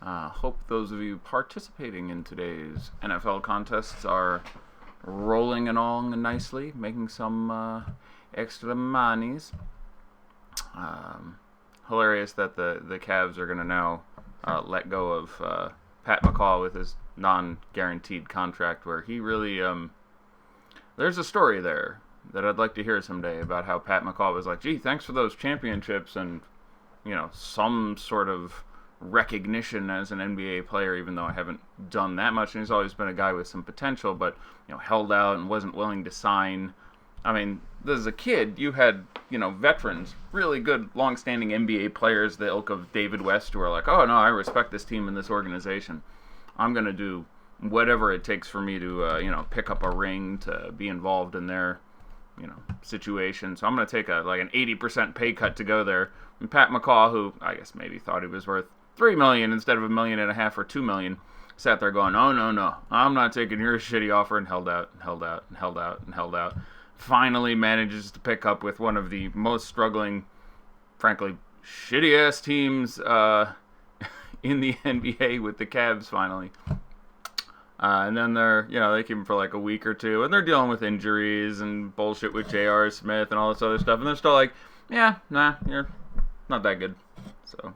Hope those of you participating in today's NFL contests are rolling along nicely, making some extra monies. Hilarious that the Cavs are going to now let go of Pat McCaw with his non-guaranteed contract, where he really there's a story there that I'd like to hear someday about how Pat McCaw was like, gee, thanks for those championships and, some sort of recognition as an NBA player, even though I haven't done that much. And he's always been a guy with some potential, but, held out and wasn't willing to sign. I mean, as a kid, you had, veterans, really good, long-standing NBA players, the ilk of David West, who are like, oh, no, I respect this team and this organization. I'm going to do whatever it takes for me to, pick up a ring, to be involved in their, situation. So I'm going to take an 80% pay cut to go there. And Pat McCaw, who I guess maybe thought he was worth $3 million instead of $1.5 million or $2 million, sat there going, oh, no, I'm not taking your shitty offer, and held out. Finally manages to pick up with one of the most struggling, frankly, shitty-ass teams in the NBA with the Cavs finally. And then they keep him for like a week or two, and they're dealing with injuries and bullshit with J.R. Smith and all this other stuff, and they're still like, yeah, nah, you're not that good. So,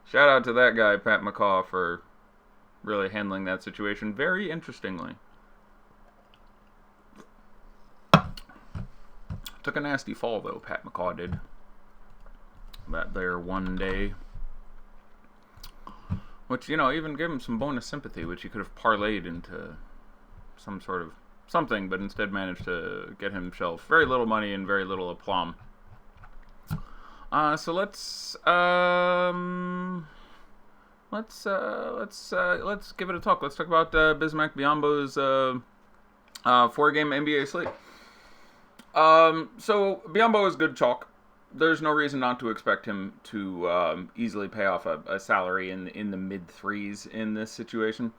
shout out to that guy, Pat McCaw, for really handling that situation very interestingly. Took a nasty fall, though, Pat McCaw did. That there one day. Which, even gave him some bonus sympathy, which he could have parlayed into some sort of something, but instead managed to get himself very little money and very little aplomb. So let's give it a talk. Let's talk about Bismack Biyombo's 4-game NBA slate. So Biyombo is good chalk. There's no reason not to expect him to easily pay off a salary in the mid-threes in this situation.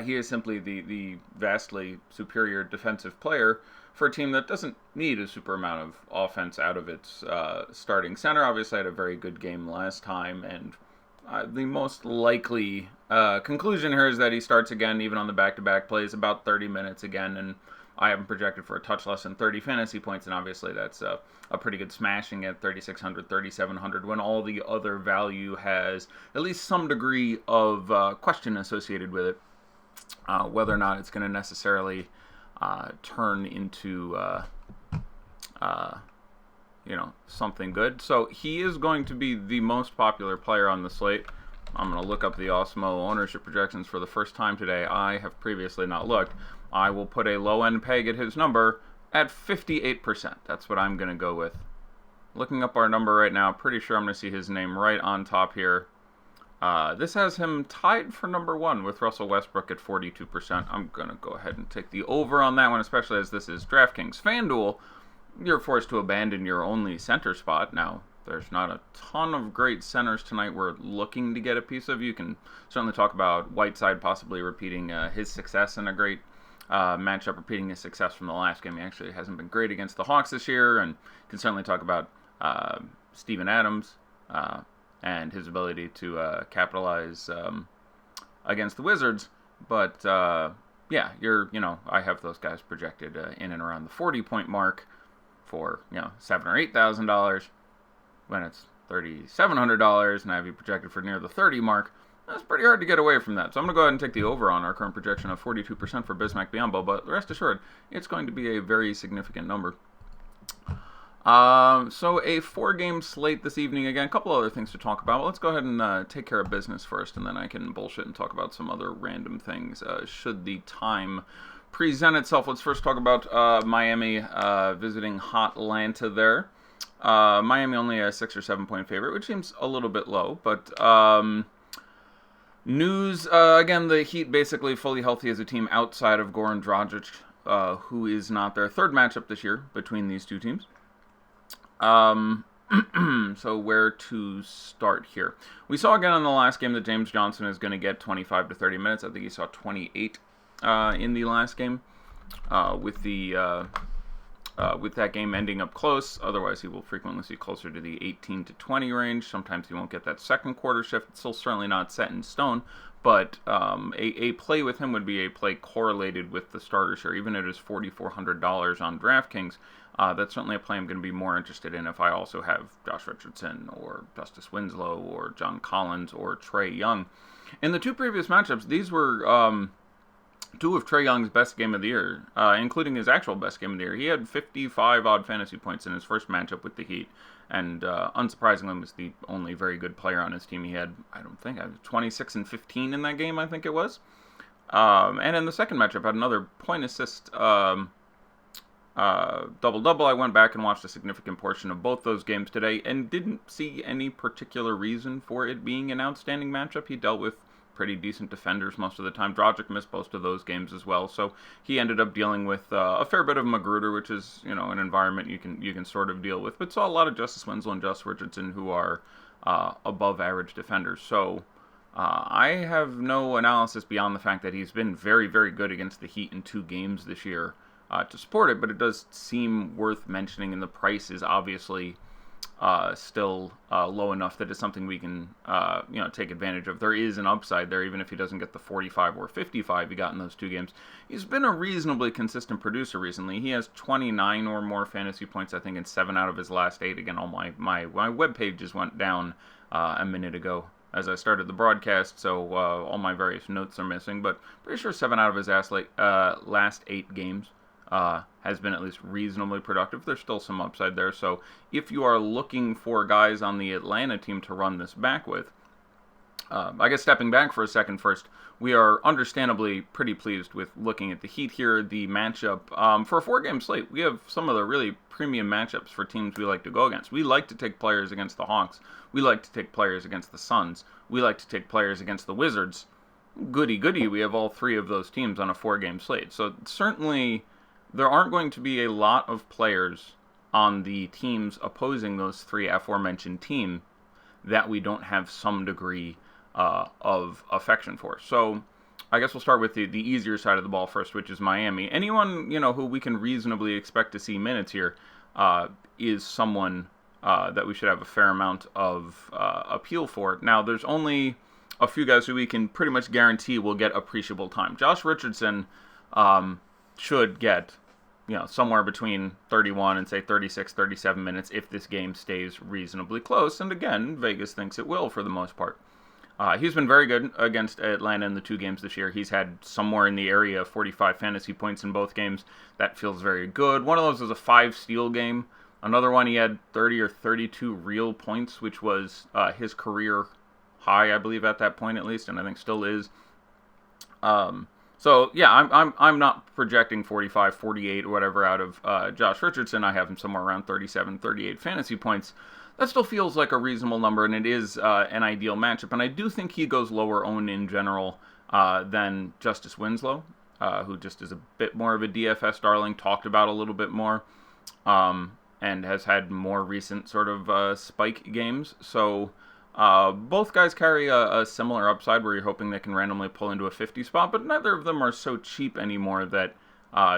He is simply the vastly superior defensive player for a team that doesn't need a super amount of offense out of its starting center. Obviously, had a very good game last time, and the most likely conclusion here is that he starts again, even on the back-to-back plays, about 30 minutes again, and I have him projected for a touch less than 30 fantasy points, and obviously that's a pretty good smashing at 3,600, 3,700, when all the other value has at least some degree of question associated with it, whether or not it's going to necessarily turn into something good. So he is going to be the most popular player on the slate. I'm going to look up the Osmo ownership projections for the first time today. I have previously not looked. I will put a low-end peg at his number at 58%. That's what I'm going to go with. Looking up our number right now, pretty sure I'm going to see his name right on top here. This has him tied for number one with Russell Westbrook at 42%. I'm going to go ahead and take the over on that one, especially as this is DraftKings. FanDuel, you're forced to abandon your only center spot. Now, there's not a ton of great centers tonight we're looking to get a piece of. You can certainly talk about Whiteside possibly repeating his success in a great matchup, repeating his success from the last game. He actually hasn't been great against the Hawks this year, and can certainly talk about Steven Adams and his ability to capitalize against the Wizards. But I have those guys projected in and around the 40-point mark for $7,000 or $8,000. When it's $3,700, and I have you projected for near the 30 mark. That's pretty hard to get away from that. So I'm going to go ahead and take the over on our current projection of 42% for Bismack Biyombo, but rest assured, it's going to be a very significant number. So a 4-game slate this evening. Again, a couple other things to talk about. Let's go ahead and take care of business first, and then I can bullshit and talk about some other random things should the time present itself. Let's first talk about Miami visiting Hotlanta there. Miami only a 6 or 7 point favorite, which seems a little bit low, but news, again, the Heat basically fully healthy as a team outside of Goran Dragic, who is not their third matchup this year between these two teams. So where to start here? We saw again in the last game that James Johnson is going to get 25 to 30 minutes. I think he saw 28 in the last game with the with that game ending up close. Otherwise, he will frequently see closer to the 18 to 20 range. Sometimes he won't get that second quarter shift. It's still certainly not set in stone, but a play with him would be a play correlated with the starter share. Even at his $4,400 on DraftKings, that's certainly a play I'm going to be more interested in if I also have Josh Richardson or Justice Winslow or John Collins or Trae Young. In the two previous matchups, these were two of Trae Young's best game of the year, including his actual best game of the year. He had 55-odd fantasy points in his first matchup with the Heat, and unsurprisingly was the only very good player on his team. He had, 26 and 15 in that game, I think it was. And in the second matchup, had another point assist double-double. I went back and watched a significant portion of both those games today and didn't see any particular reason for it being an outstanding matchup. He dealt with pretty decent defenders most of the time. Dragic missed most of those games as well, so he ended up dealing with a fair bit of Magruder, which is, an environment you can sort of deal with, but saw a lot of Justice Winslow and Justice Richardson who are above average defenders. So I have no analysis beyond the fact that he's been very, very good against the Heat in 2 games this year to support it, but it does seem worth mentioning, and the price is obviously still low enough that it's something we can take advantage of. There is an upside there, even if he doesn't get the 45 or 55 he got in those 2 games. He's been a reasonably consistent producer recently. He has 29 or more fantasy points, I think, in 7 out of his last 8. Again, all my web pages went down a minute ago as I started the broadcast, so all my various notes are missing, but pretty sure 7 out of his last 8 games has been at least reasonably productive. There's still some upside there, so if you are looking for guys on the Atlanta team to run this back with, I guess stepping back for a second first, we are understandably pretty pleased with looking at the Heat here. The matchup, for a 4-game slate, we have some of the really premium matchups for teams we like to go against. We like to take players against the Hawks. We like to take players against the Suns. We like to take players against the Wizards. Goody, we have all 3 of those teams on a 4-game slate. So certainly there aren't going to be a lot of players on the teams opposing those 3 aforementioned teams that we don't have some degree of affection for. So I guess we'll start with the easier side of the ball first, which is Miami. Anyone who we can reasonably expect to see minutes here is someone that we should have a fair amount of appeal for. Now, there's only a few guys who we can pretty much guarantee will get appreciable time. Josh Richardson should get somewhere between 31 and say 36, 37 minutes if this game stays reasonably close. And again, Vegas thinks it will for the most part. He's been very good against Atlanta in the 2 games this year. He's had somewhere in the area of 45 fantasy points in both games. That feels very good. One of those was a 5-steal game. Another one he had 30 or 32 real points, which was his career high, I believe, at that point at least, and I think still is. So yeah, I'm not projecting 45, 48 or whatever out of Josh Richardson. I have him somewhere around 37, 38 fantasy points. That still feels like a reasonable number, and it is an ideal matchup. And I do think he goes lower owned in general than Justice Winslow, who just is a bit more of a DFS darling, talked about a little bit more, and has had more recent sort of spike games. So both guys carry a similar upside where you're hoping they can randomly pull into a 50 spot, but neither of them are so cheap anymore that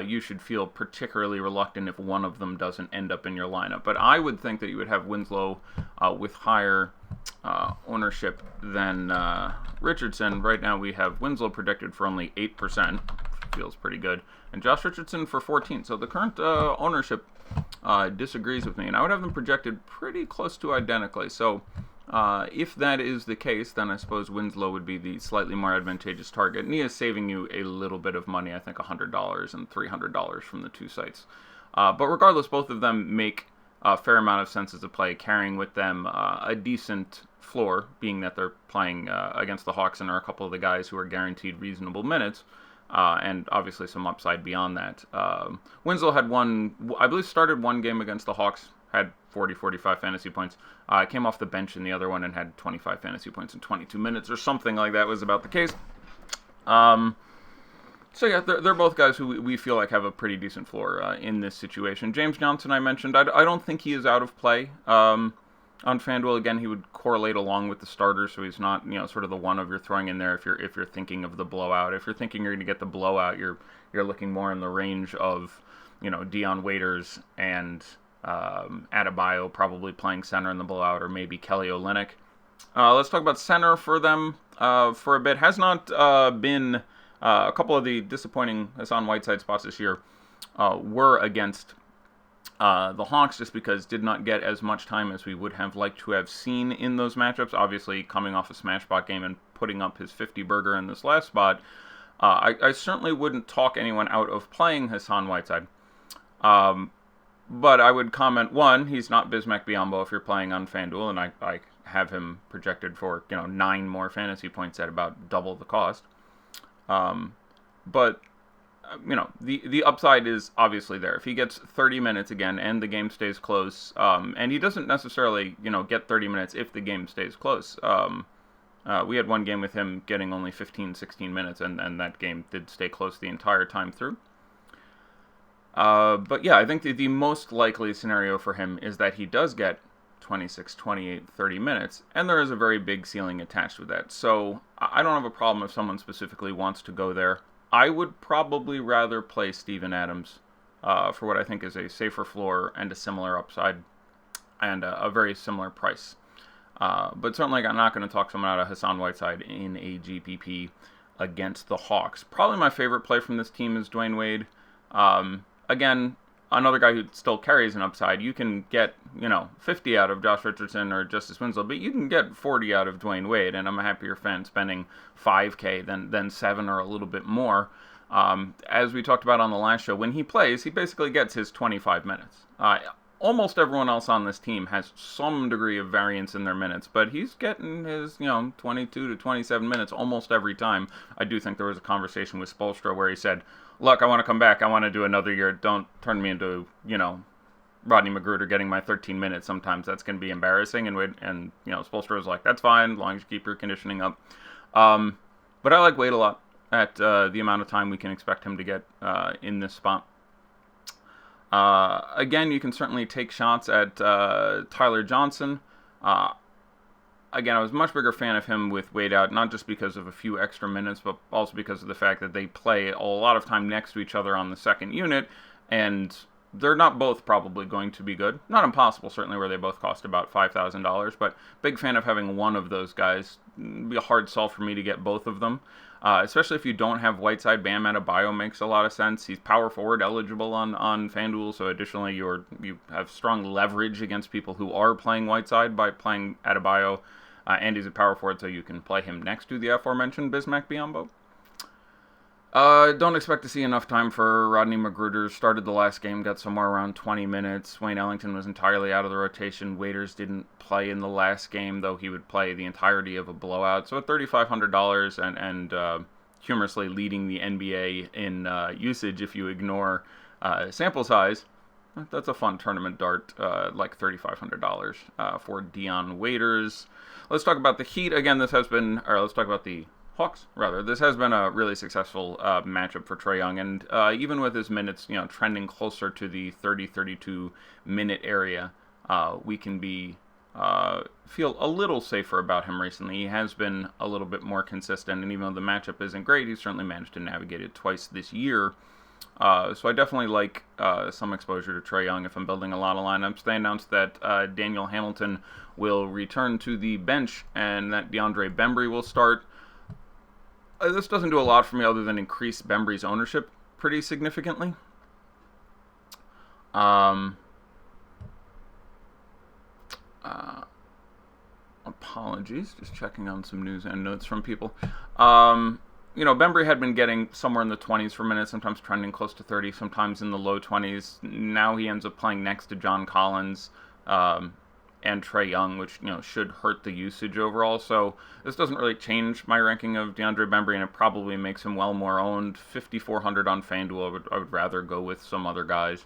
you should feel particularly reluctant if one of them doesn't end up in your lineup. But I would think that you would have Winslow with higher ownership than Richardson. Right now we have Winslow predicted for only 8%. Feels pretty good. And Josh Richardson for 14%. So the current ownership disagrees with me. And I would have them projected pretty close to identically. So if that is the case, then I suppose Winslow would be the slightly more advantageous target. And he is saving you a little bit of money, I think $100 and $300 from the 2 sites. But regardless, both of them make a fair amount of sense as a play, carrying with them a decent floor, being that they're playing against the Hawks and are a couple of the guys who are guaranteed reasonable minutes. And obviously some upside beyond that. Winslow had started one game against the Hawks, had 40, 45 fantasy points. Came off the bench in the other one and had 25 fantasy points in 22 minutes or something like that was about the case. So yeah, they're both guys who we feel like have a pretty decent floor in this situation. James Johnson, I mentioned, I don't think he is out of play. On FanDuel, again, he would correlate along with the starters, so he's not, sort of the one of you're throwing in there if you're thinking of the blowout. If you're thinking you're going to get the blowout, you're looking more in the range of Dion Waiters and Adebayo probably playing center in the blowout, or maybe Kelly Olynyk. Let's talk about center for them for a bit. Has not been a couple of the disappointing Hassan Whiteside spots this year were against the Hawks, just because did not get as much time as we would have liked to have seen in those matchups. Obviously, coming off a smash spot game and putting up his 50-burger in this last spot, I certainly wouldn't talk anyone out of playing Hassan Whiteside. But I would comment, one, he's not Bismack Biyombo if you're playing on FanDuel, and I have him projected for 9 more fantasy points at about double the cost. But the upside is obviously there. If he gets 30 minutes again and the game stays close, and he doesn't necessarily get 30 minutes if the game stays close. We had one game with him getting only 15, 16 minutes, and that game did stay close the entire time through. But yeah, I think the most likely scenario for him is that he does get 26, 28, 30 minutes, and there is a very big ceiling attached with that. So I don't have a problem if someone specifically wants to go there. I would probably rather play Steven Adams for what I think is a safer floor and a similar upside and a very similar price. But certainly I'm not going to talk someone out of Hassan Whiteside in a GPP against the Hawks. Probably my favorite play from this team is Dwayne Wade. Again, another guy who still carries an upside. You can get, 50 out of Josh Richardson or Justice Winslow, but you can get 40 out of Dwayne Wade, and I'm a happier fan spending $5K than 7 or a little bit more. As we talked about on the last show, when he plays, he basically gets his 25 minutes. Almost everyone else on this team has some degree of variance in their minutes, but he's getting his, 22 to 27 minutes almost every time. I do think there was a conversation with Spoelstra where he said, look, I want to come back. I want to do another year. Don't turn me into, Rodney Magruder getting my 13 minutes. Sometimes that's going to be embarrassing. And Spoelstra was like, that's fine, as long as you keep your conditioning up. But I like Wade a lot at the amount of time we can expect him to get in this spot. Again, you can certainly take shots at Tyler Johnson. Again, I was a much bigger fan of him with Wade out, not just because of a few extra minutes, but also because of the fact that they play a lot of time next to each other on the second unit, and they're not both probably going to be good. Not impossible, certainly, where they both cost about $5,000, but big fan of having one of those guys. It'd be a hard sell for me to get both of them. Especially if you don't have Whiteside. Bam Adebayo makes a lot of sense. He's power forward eligible on FanDuel, so additionally you have strong leverage against people who are playing Whiteside by playing Adebayo, and he's a power forward, so you can play him next to the aforementioned Bismack Biyombo. Don't expect to see enough time for Rodney Magruder. Started the last game, got somewhere around 20 minutes. Wayne Ellington was entirely out of the rotation. Waiters didn't play in the last game, though he would play the entirety of a blowout. So at $3,500 and humorously leading the NBA in usage if you ignore sample size, that's a fun tournament dart, like $3,500 for Dion Waiters. Let's talk about the Heat. Again, let's talk about the Hawks, rather. This has been a really successful matchup for Trae Young, and even with his minutes, trending closer to the 30-32 minute area, we can feel a little safer about him recently. He has been a little bit more consistent, and even though the matchup isn't great, he's certainly managed to navigate it twice this year. So I definitely like some exposure to Trae Young if I'm building a lot of lineups. They announced that Daniel Hamilton will return to the bench and that DeAndre Bembry will start. This doesn't do a lot for me other than increase Bembry's ownership pretty significantly. Apologies, just checking on some news and notes from people. Bembry had been getting somewhere in the 20s for minutes, sometimes trending close to 30, sometimes in the low 20s. Now he ends up playing next to John Collins and Trae Young, which should hurt the usage overall. So this doesn't really change my ranking of DeAndre Bembry, and it probably makes him well more owned. 5,400 on FanDuel. I would rather go with some other guys.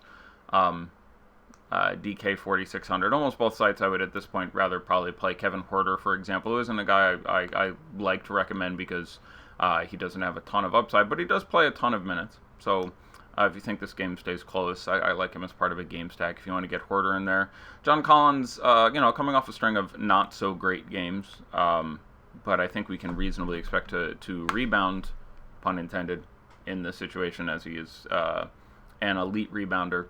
DK 4,600. Almost both sites I would at this point rather probably play Kevin Huerter, for example, who isn't a guy I like to recommend because he doesn't have a ton of upside, but he does play a ton of minutes. So if you think this game stays close, I like him as part of a game stack if you want to get Huerter in there. John Collins, coming off a string of not so great games, but I think we can reasonably expect to rebound, pun intended, in this situation as he is an elite rebounder.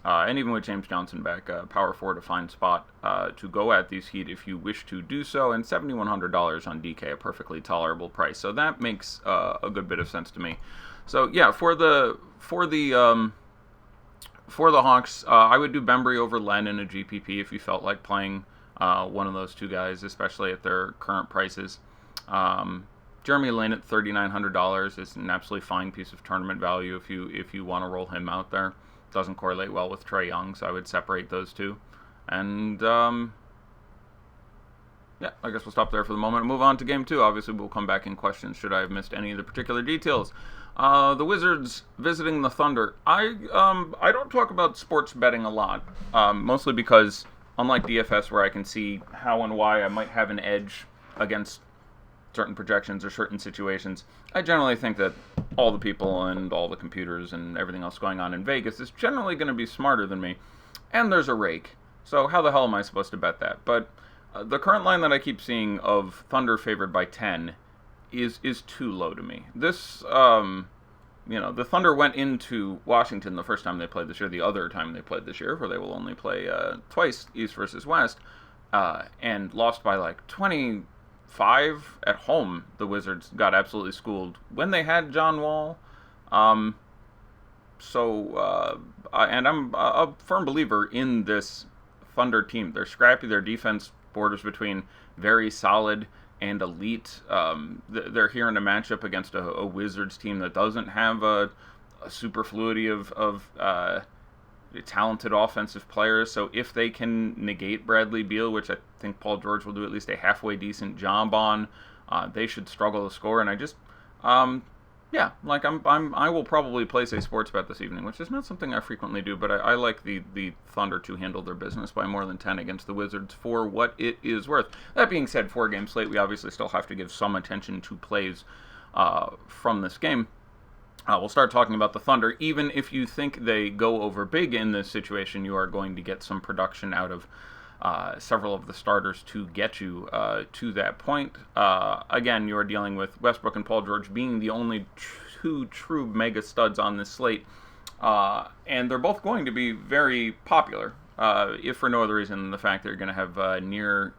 And even with James Johnson back, power forward, a fine spot to go at these Heat if you wish to do so. And $7,100 on DK, a perfectly tolerable price. So that makes a good bit of sense to me. So yeah, for the Hawks, I would do Bembry over Len in a GPP if you felt like playing one of those two guys, especially at their current prices. Jeremy Lin at $3,900 is an absolutely fine piece of tournament value if you want to roll him out there. Doesn't correlate well with Trae Young, so I would separate those two. And yeah, I guess we'll stop there for the moment and move on to Game 2. Obviously, we'll come back in questions should I have missed any of the particular details. The Wizards visiting the Thunder. I don't talk about sports betting a lot, mostly because, unlike DFS, where I can see how and why I might have an edge against certain projections or certain situations, I generally think that all the people and all the computers and everything else going on in Vegas is generally going to be smarter than me. And there's a rake. So how the hell am I supposed to bet that? But the current line that I keep seeing of Thunder favored by 10 is too low to me. This, the Thunder went into Washington the first time they played this year, the other time they played this year, where they will only play twice, East versus West, and lost by like 25 at home. The Wizards got absolutely schooled when they had John Wall. And I'm a firm believer in this Thunder team. They're scrappy. Their defense borders between very solid and elite. They're here in a matchup against a Wizards team that doesn't have a superfluity of talented offensive players. So if they can negate Bradley Beal, which I think Paul George will do at least a halfway decent job on, they should struggle to score. And I just, I will probably place a sports bet this evening, which is not something I frequently do, but I like the Thunder to handle their business by more than 10 against the Wizards for what it is worth. That being said, 4-game slate, we obviously still have to give some attention to plays from this game. We'll start talking about the Thunder. Even if you think they go over big in this situation, you are going to get some production out of several of the starters to get you to that point. Again, you are dealing with Westbrook and Paul George being the only two true mega studs on this slate. And they're both going to be very popular, if for no other reason than the fact that you're going to have nearly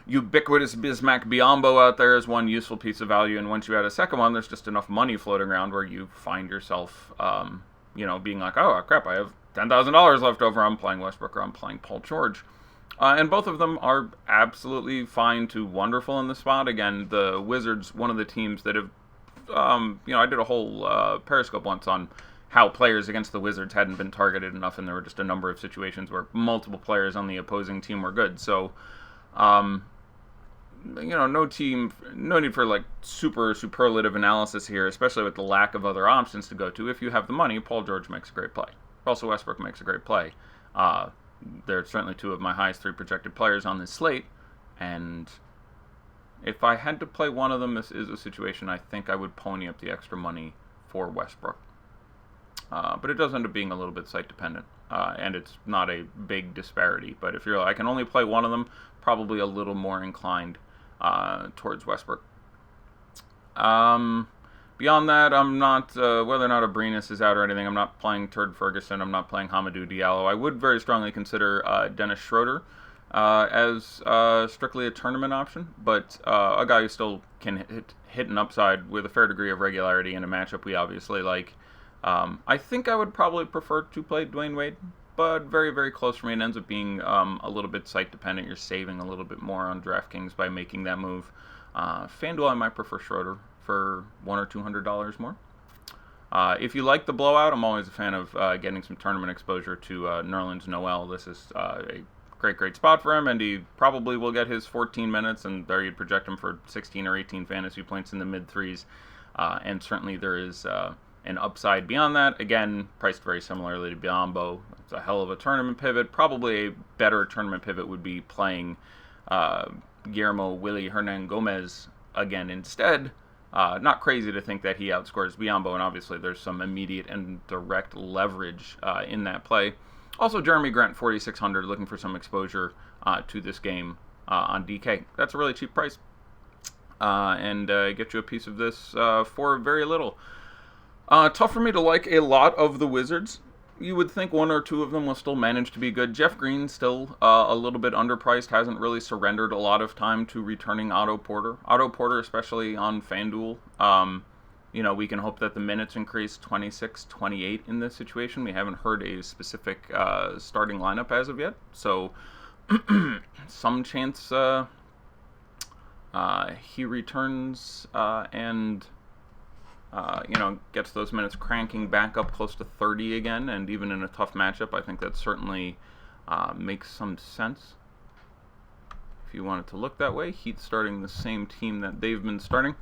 ubiquitous Bismack Biyombo out there as one useful piece of value, and once you add a second one, there's just enough money floating around where you find yourself, being like, oh crap, I have $10,000 left over. I'm playing Westbrook or I'm playing Paul George, and both of them are absolutely fine to wonderful in the spot. Again, the Wizards, one of the teams that have, I did a whole Periscope once on how players against the Wizards hadn't been targeted enough, and there were just a number of situations where multiple players on the opposing team were good. So. No need for like superlative analysis here, especially with the lack of other options to go to. If you have the money, Paul George makes a great play. Russell Westbrook makes a great play. They're certainly two of my highest three projected players on this slate, and if I had to play one of them, this is a situation I think I would pony up the extra money for Westbrook. But it does end up being a little bit site dependent, and it's not a big disparity. But if I can only play one of them, probably a little more inclined towards Westbrook. Beyond that, I'm not, whether or not Abrinas is out or anything, I'm not playing Turd Ferguson, I'm not playing Hamidou Diallo. I would very strongly consider Dennis Schroeder as strictly a tournament option, but a guy who still can hit an upside with a fair degree of regularity in a matchup we obviously like. I think I would probably prefer to play Dwayne Wade, but very, very close for me. It ends up being a little bit site-dependent. You're saving a little bit more on DraftKings by making that move. FanDuel, I might prefer Schroeder for $100 or $200 more. If you like the blowout, I'm always a fan of getting some tournament exposure to Nerlens Noel. This is a great spot for him, and he probably will get his 14 minutes, and there you'd project him for 16 or 18 fantasy points in the mid-threes. And certainly there is an upside beyond that. Again, priced very similarly to Biyombo. It's a hell of a tournament pivot. Probably a better tournament pivot would be playing Guillermo Willy Hernan Gomez again instead. Not crazy to think that he outscores Biyombo, and obviously there's some immediate and direct leverage in that play. Also, Jeremy Grant, 4,600, looking for some exposure to this game on DK. That's a really cheap price, and get you a piece of this for very little. Tough for me to like a lot of the Wizards. You would think one or two of them will still manage to be good. Jeff Green still a little bit underpriced, hasn't really surrendered a lot of time to returning Otto Porter. Otto Porter, especially on FanDuel. We can hope that the minutes increase 26, 28 in this situation. We haven't heard a specific starting lineup as of yet, so some chance he returns and gets those minutes cranking back up close to 30 again, and even in a tough matchup, I think that certainly makes some sense. If you want it to look that way, Heat starting the same team that they've been starting.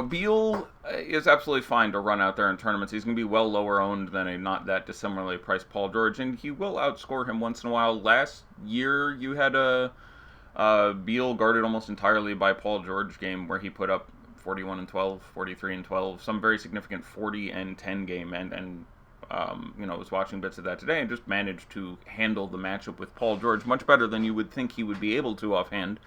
Beal is absolutely fine to run out there in tournaments. He's going to be well lower owned than a not that dissimilarly priced Paul George, and he will outscore him once in a while. Last year, you had a Beal guarded almost entirely by Paul George game where he put up 41 and 12, 43 and 12, some very significant 40 and 10 game, and was watching bits of that today and just managed to handle the matchup with Paul George much better than you would think he would be able to offhand.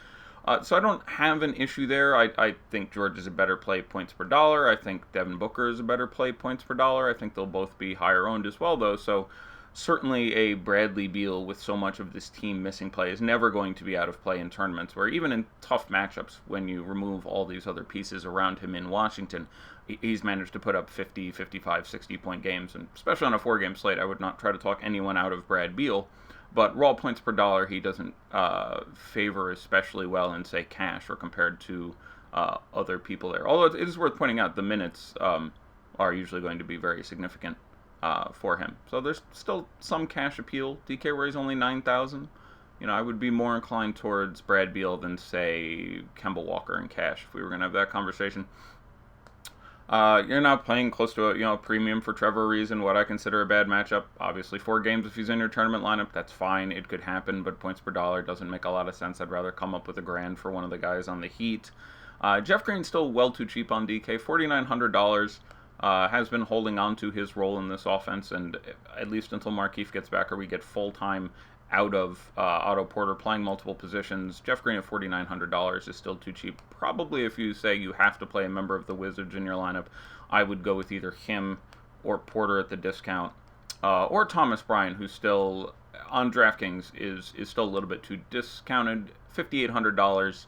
So I don't have an issue there. I think George is a better play points per dollar. I think Devin Booker is a better play points per dollar. I think they'll both be higher owned as well, though. So certainly a Bradley Beal with so much of this team missing play is never going to be out of play in tournaments, where even in tough matchups, when you remove all these other pieces around him in Washington, he's managed to put up 50, 55, 60-point games. And especially on a 4-game slate, I would not try to talk anyone out of Brad Beal. But raw points per dollar, he doesn't favor especially well in, say, cash or compared to other people there. Although it is worth pointing out the minutes are usually going to be very significant for him. So there's still some cash appeal. DK, where he's only 9,000. I would be more inclined towards Brad Beal than, say, Kemba Walker in cash if we were going to have that conversation. You're not playing close to a premium for Trevor Ariza in what I consider a bad matchup. Obviously, 4 games if he's in your tournament lineup, that's fine. It could happen, but points per dollar doesn't make a lot of sense. I'd rather come up with $1,000 for one of the guys on the Heat. Jeff Green's still well too cheap on DK, $4,900. Has been holding on to his role in this offense, and at least until Markieff gets back or we get full-time out of Otto Porter playing multiple positions, Jeff Green at $4,900 is still too cheap. Probably if you say you have to play a member of the Wizards in your lineup, I would go with either him or Porter at the discount, or Thomas Bryant, who's still on DraftKings is still a little bit too discounted, $5,800.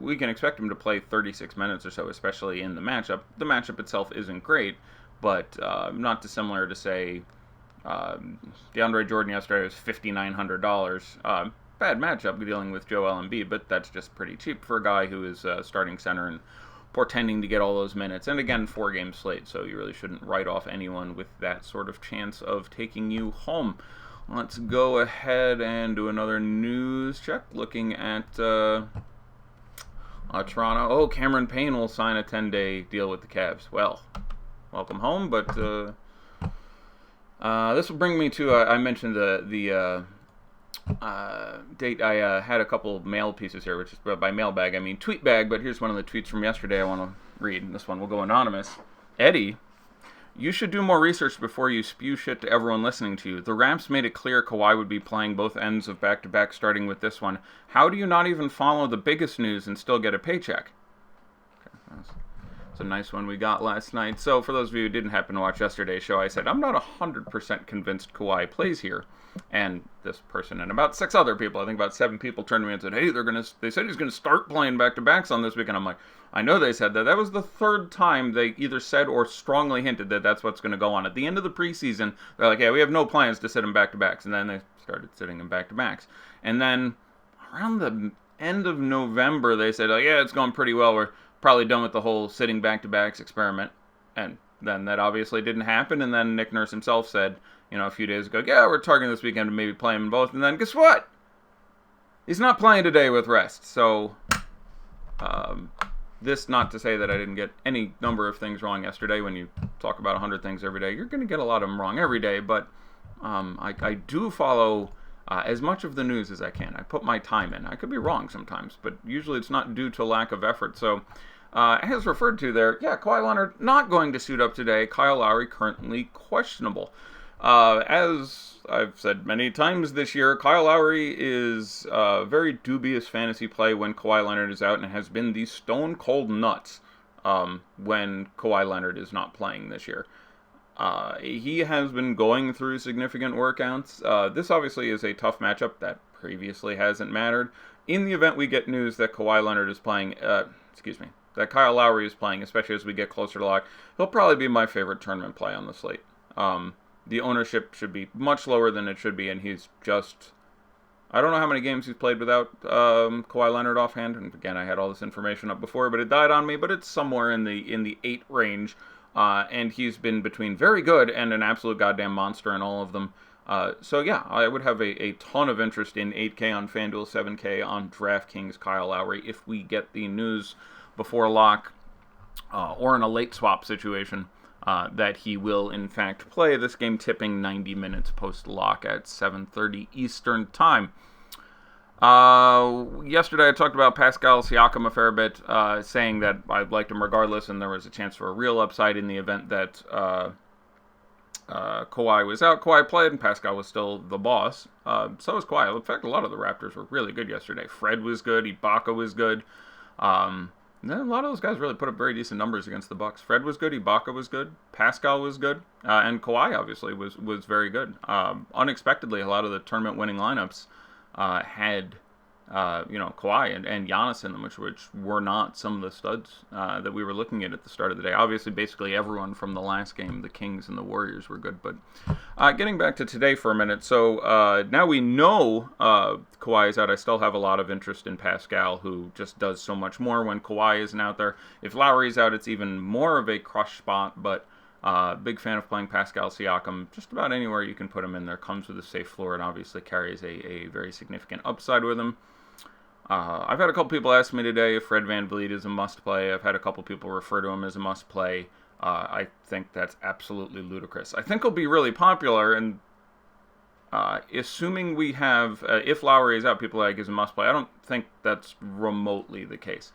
We can expect him to play 36 minutes or so, especially in the matchup. The matchup itself isn't great, but not dissimilar to, say, DeAndre Jordan yesterday was $5,900. Bad matchup dealing with Joel Embiid, but that's just pretty cheap for a guy who is starting center and portending to get all those minutes. And again, 4-game slate, so you really shouldn't write off anyone with that sort of chance of taking you home. Let's go ahead and do another news check, looking at Toronto. Oh, Cameron Payne will sign a 10-day deal with the Cavs. Well, welcome home, but this will bring me to, I mentioned the date. I had a couple mail pieces here, which is by mailbag, I mean tweet bag, but here's one of the tweets from yesterday I want to read. This one will go anonymous. Eddie, you should do more research before you spew shit to everyone listening to you. The Raps made it clear Kawhi would be playing both ends of back-to-back starting with this one. How do you not even follow the biggest news and still get a paycheck? Okay, it's a nice one we got last night. So for those of you who didn't happen to watch yesterday's show, I said, I'm not 100% convinced Kawhi plays here. And this person and about 6 other people, I think about 7 people, turned to me and said, hey, they said he's going to start playing back-to-backs on this week. And I'm like, I know they said that. That was the 3rd time they either said or strongly hinted that that's what's going to go on. At the end of the preseason, they're like, yeah, we have no plans to sit him back-to-backs. And then they started sitting him back-to-backs. And then around the end of November, they said, oh, yeah, it's going pretty well. We're probably done with the whole sitting back-to-backs experiment. And then that obviously didn't happen. And then Nick Nurse himself said, a few days ago, yeah, we're targeting this weekend to maybe play him in both. And then guess what? He's not playing today with rest. So, this not to say that I didn't get any number of things wrong yesterday. When you talk about 100 things every day, you're going to get a lot of them wrong every day. But I do follow as much of the news as I can. I put my time in. I could be wrong sometimes, but usually it's not due to lack of effort. So, as referred to there, yeah, Kawhi Leonard not going to suit up today. Kyle Lowry currently questionable. As I've said many times this year, Kyle Lowry is very dubious fantasy play when Kawhi Leonard is out, and has been the stone cold nuts when Kawhi Leonard is not playing this year. He has been going through significant workouts. This obviously is a tough matchup that previously hasn't mattered. In the event we get news that Kawhi Leonard is playing, that Kyle Lowry is playing, especially as we get closer to lock, he'll probably be my favorite tournament play on the slate. The ownership should be much lower than it should be, and he's just... I don't know how many games he's played without Kawhi Leonard offhand, and again, I had all this information up before, but it died on me, but it's somewhere in the 8 range, and he's been between very good and an absolute goddamn monster in all of them. So yeah, I would have a ton of interest in 8K on FanDuel, 7K on DraftKings, Kyle Lowry, if we get the news before lock, or in a late swap situation, that he will in fact play. This game tipping 90 minutes post-lock at 7:30 Eastern Time. Yesterday I talked about Pascal Siakam a fair bit, saying that I liked him regardless, and there was a chance for a real upside in the event that Kawhi was out. Kawhi played, and Pascal was still the boss. So was Kawhi. In fact, a lot of the Raptors were really good yesterday. Fred was good. Ibaka was good. A lot of those guys really put up very decent numbers against the Bucks. Fred was good. Ibaka was good. Pascal was good. And Kawhi, obviously, was very good. Unexpectedly, a lot of the tournament-winning lineups had... Kawhi and Giannis in them, which were not some of the studs that we were looking at the start of the day. Obviously, basically everyone from the last game, the Kings and the Warriors, were good. But getting back to today for a minute, so now we know Kawhi is out. I still have a lot of interest in Pascal, who just does so much more when Kawhi isn't out there. If Lowry's out, it's even more of a crush spot, but big fan of playing Pascal Siakam. Just about anywhere you can put him in there. Comes with a safe floor and obviously carries a very significant upside with him. I've had a couple people ask me today if Fred VanVleet is a must-play. I've had a couple people refer to him as a must-play. I think that's absolutely ludicrous. I think he'll be really popular, and assuming we have... if Lowry is out, people like he's a must-play. I don't think that's remotely the case.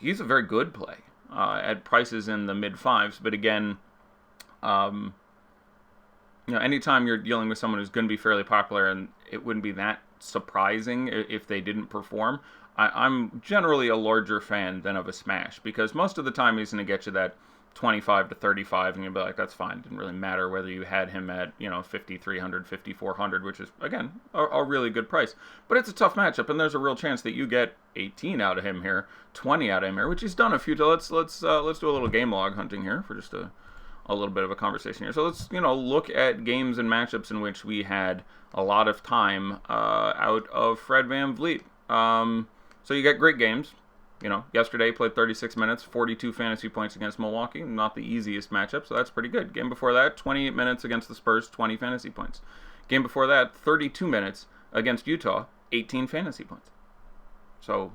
He's a very good play at prices in the mid-5s, but again... anytime you're dealing with someone who's going to be fairly popular, and it wouldn't be that surprising if they didn't perform, I'm generally a larger fan than of a smash, because most of the time he's going to get you that 25 to 35, and you'll be like, that's fine. It didn't really matter whether you had him at, 5,300, 5,400, which is, again, a really good price. But it's a tough matchup, and there's a real chance that you get 18 out of him here, 20 out of him here, which he's done a few times. Let's do a little game log hunting here for just a little bit of a conversation here. So let's, look at games and matchups in which we had a lot of time out of Fred VanVleet. So you got great games. Yesterday played 36 minutes, 42 fantasy points against Milwaukee. Not the easiest matchup, so that's pretty good. Game before that, 28 minutes against the Spurs, 20 fantasy points. Game before that, 32 minutes against Utah, 18 fantasy points. So,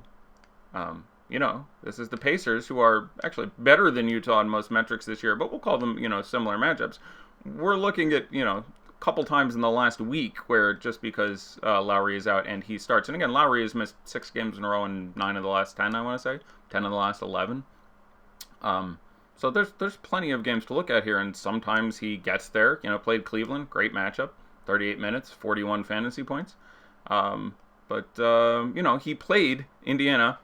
this is the Pacers, who are actually better than Utah in most metrics this year, but we'll call them, similar matchups. We're looking at, a couple times in the last week where just because Lowry is out and he starts, and again, Lowry has missed 6 games in a row and 9 of the last 10, I want to say, 10 of the last 11. So there's plenty of games to look at here, and sometimes he gets there. Played Cleveland, great matchup, 38 minutes, 41 fantasy points. He played Indiana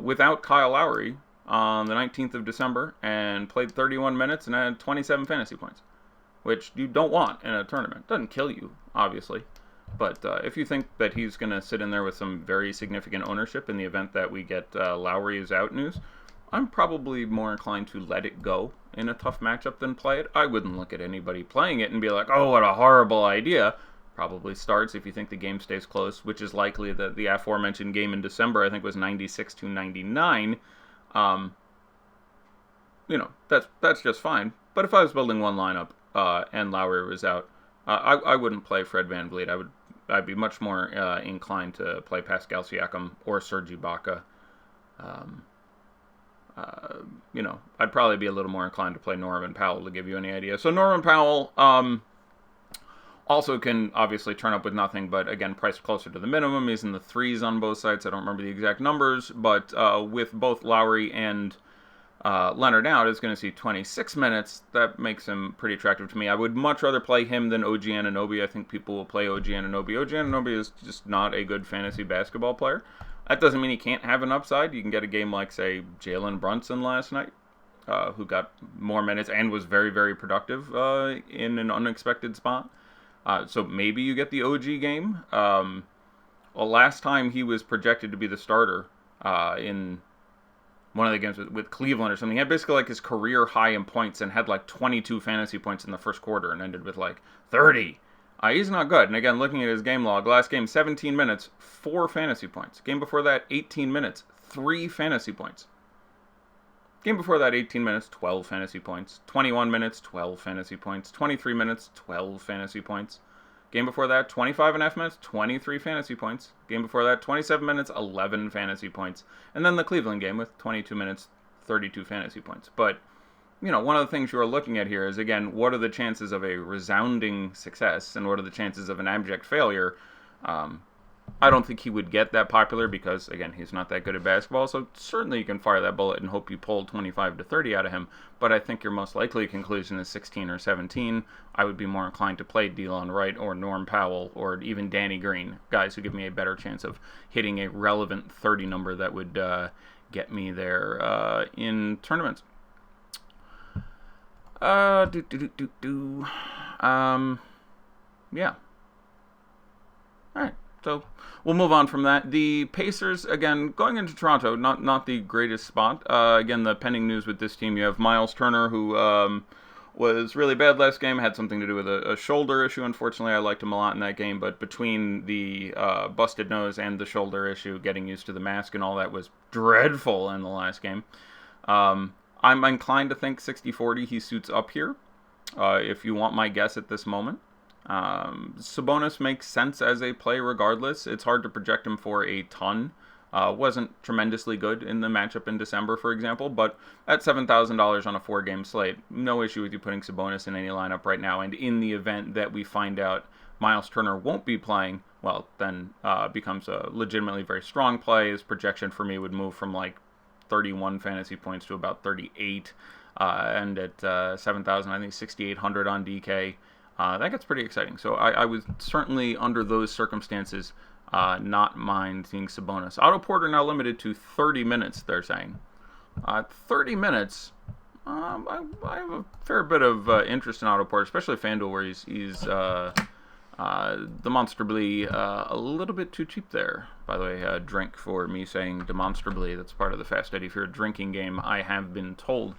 without Kyle Lowry on the 19th of December and played 31 minutes and had 27 fantasy points, which you don't want in a tournament. Doesn't kill you, obviously. But if you think that he's going to sit in there with some very significant ownership in the event that we get Lowry is out news, I'm probably more inclined to let it go in a tough matchup than play it. I wouldn't look at anybody playing it and be like, oh, what a horrible idea. Probably starts if you think the game stays close, which is likely. That the aforementioned game in December, I think, was 96-99. That's just fine. But if I was building one lineup and Lowry was out, I wouldn't play Fred VanVleet. I'd be much more inclined to play Pascal Siakam or Serge Ibaka. I'd probably be a little more inclined to play Norman Powell, to give you any idea. So Norman Powell also can obviously turn up with nothing, but again, priced closer to the minimum. He's in the 3s on both sides. I don't remember the exact numbers, but with both Lowry and Leonard out, is going to see 26 minutes. That makes him pretty attractive to me. I would much rather play him than OG Anunoby. I think people will play OG Anunoby. OG Anunoby is just not a good fantasy basketball player. That doesn't mean he can't have an upside. You can get a game like, say, Jalen Brunson last night, who got more minutes and was very, very productive in an unexpected spot. So maybe you get the OG game. Well, last time he was projected to be the starter in one of the games with Cleveland or something. He had basically like his career high in points and had like 22 fantasy points in the first quarter and ended with like 30. He's not good. And again, looking at his game log, last game, 17 minutes, 4 fantasy points. Game before that, 18 minutes, 3 fantasy points. Game before that, 18 minutes, 12 fantasy points. 21 minutes, 12 fantasy points. 23 minutes, 12 fantasy points. Game before that, 25.5 minutes, 23 fantasy points. Game before that, 27 minutes, 11 fantasy points. And then the Cleveland game with 22 minutes, 32 fantasy points. But, you know, one of the things you are looking at here is, again, what are the chances of a resounding success and what are the chances of an abject failure? I don't think he would get that popular because, again, he's not that good at basketball. So certainly you can fire that bullet and hope you pull 25 to 30 out of him. But I think your most likely conclusion is 16 or 17. I would be more inclined to play Delon Wright or Norm Powell or even Danny Green, guys who give me a better chance of hitting a relevant 30 number that would get me there in tournaments. Yeah. All right. So we'll move on from that. The Pacers, again, going into Toronto, not the greatest spot. Again, the pending news with this team, you have Miles Turner, who was really bad last game, had something to do with a shoulder issue. Unfortunately, I liked him a lot in that game, but between the busted nose and the shoulder issue, getting used to the mask and all that was dreadful in the last game. I'm inclined to think 60-40 he suits up here, if you want my guess at this moment. Sabonis makes sense as a play regardless. It's hard to project him for a ton. Wasn't tremendously good in the matchup in December, for example, but at $7,000 on a 4-game slate, no issue with you putting Sabonis in any lineup right now. And in the event that we find out Miles Turner won't be playing, well, then becomes a legitimately very strong play. His projection for me would move from like 31 fantasy points to about 38, and at 7,000, I think 6,800 on DK. That gets pretty exciting. So I would certainly, under those circumstances, not mind seeing Sabonis. Otto Porter now limited to 30 minutes, they're saying. 30 minutes, I have a fair bit of interest in Otto Porter, especially FanDuel, where he's demonstrably a little bit too cheap there. By the way, drink for me saying demonstrably. That's part of the Fast Eddie for a drinking game, I have been told.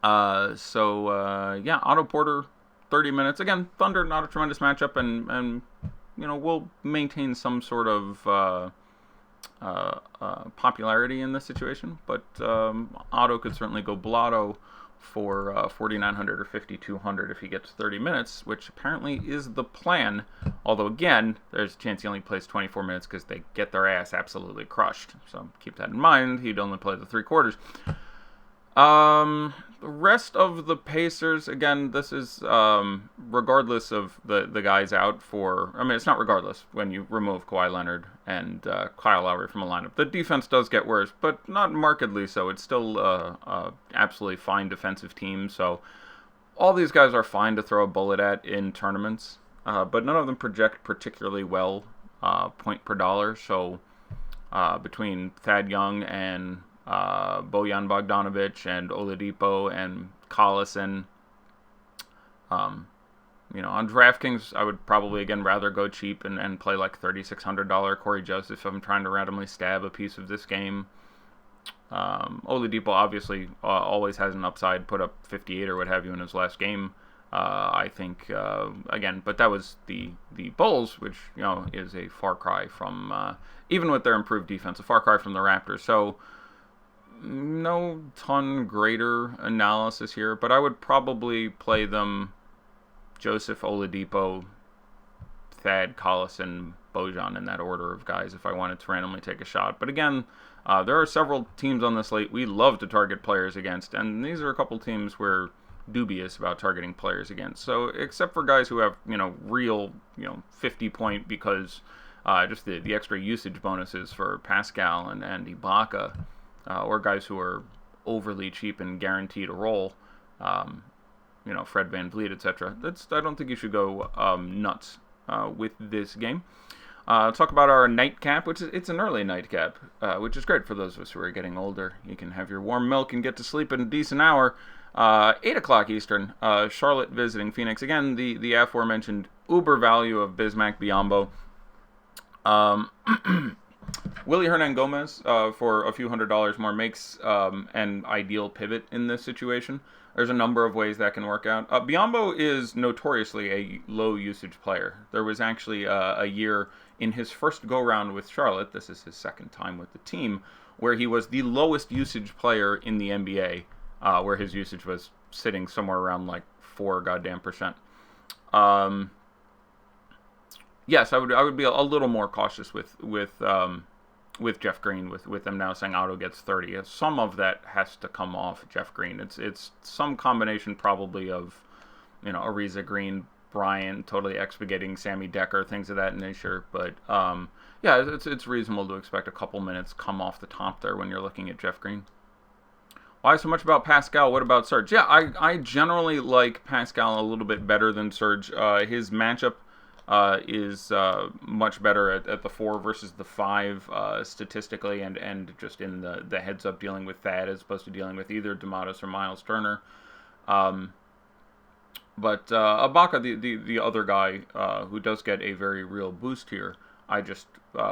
Yeah, Otto Porter, 30 minutes. Again, Thunder, not a tremendous matchup, and you know, we'll maintain some sort of popularity in this situation, but Otto could certainly go blotto for 4,900 or 5,200 if he gets 30 minutes, which apparently is the plan. Although, again, there's a chance he only plays 24 minutes because they get their ass absolutely crushed. So keep that in mind. He'd only play the 3 quarters. The rest of the Pacers, again, this is regardless of the guys out for... I mean, it's not regardless when you remove Kawhi Leonard and Kyle Lowry from a lineup. The defense does get worse, but not markedly so. It's still a absolutely fine defensive team, so all these guys are fine to throw a bullet at in tournaments, but none of them project particularly well point per dollar, so between Thad Young and... Bojan Bogdanovic and Oladipo and Collison. On DraftKings, I would probably, again, rather go cheap and play like $3,600 Corey Joseph if I'm trying to randomly stab a piece of this game. Oladipo obviously always has an upside, put up 58 or what have you in his last game. I think, again, but that was the Bulls, which, is a far cry from, even with their improved defense, a far cry from the Raptors. So, no ton greater analysis here, but I would probably play them Joseph, Oladipo, Thad, Collison, Bojan in that order of guys if I wanted to randomly take a shot. But again, there are several teams on this slate we love to target players against, and these are a couple teams we're dubious about targeting players against. So except for guys who have, real, 50-point because just the extra usage bonuses for Pascal and Ibaka, or guys who are overly cheap and guaranteed a role, Fred VanVleet, etc. I don't think you should go nuts with this game. Talk about our nightcap, which it's an early nightcap, which is great for those of us who are getting older. You can have your warm milk and get to sleep in a decent hour. 8 o'clock Eastern, Charlotte visiting Phoenix. Again, the aforementioned uber value of Bismack Biyombo. Willie Hernangomez, for a few $100s more, makes an ideal pivot in this situation. There's a number of ways that can work out. Biyombo is notoriously a low-usage player. There was actually a year in his first go-round with Charlotte, this is his second time with the team, where he was the lowest usage player in the NBA, where his usage was sitting somewhere around like 4%. Yes, I would be a little more cautious with Jeff Green, with them now saying Otto gets 30. Some of that has to come off Jeff Green. It's some combination probably of, Ariza Green, Bryant totally expurgating Sammy Decker, things of that nature. But it's reasonable to expect a couple minutes come off the top there when you're looking at Jeff Green. Why so much about Pascal? What about Serge? Yeah, I generally like Pascal a little bit better than Serge. His matchup is much better at the 4 versus the 5 statistically, and just in the heads up dealing with Thad as opposed to dealing with either Domatis or Miles Turner. But Ibaka, the other guy who does get a very real boost here, I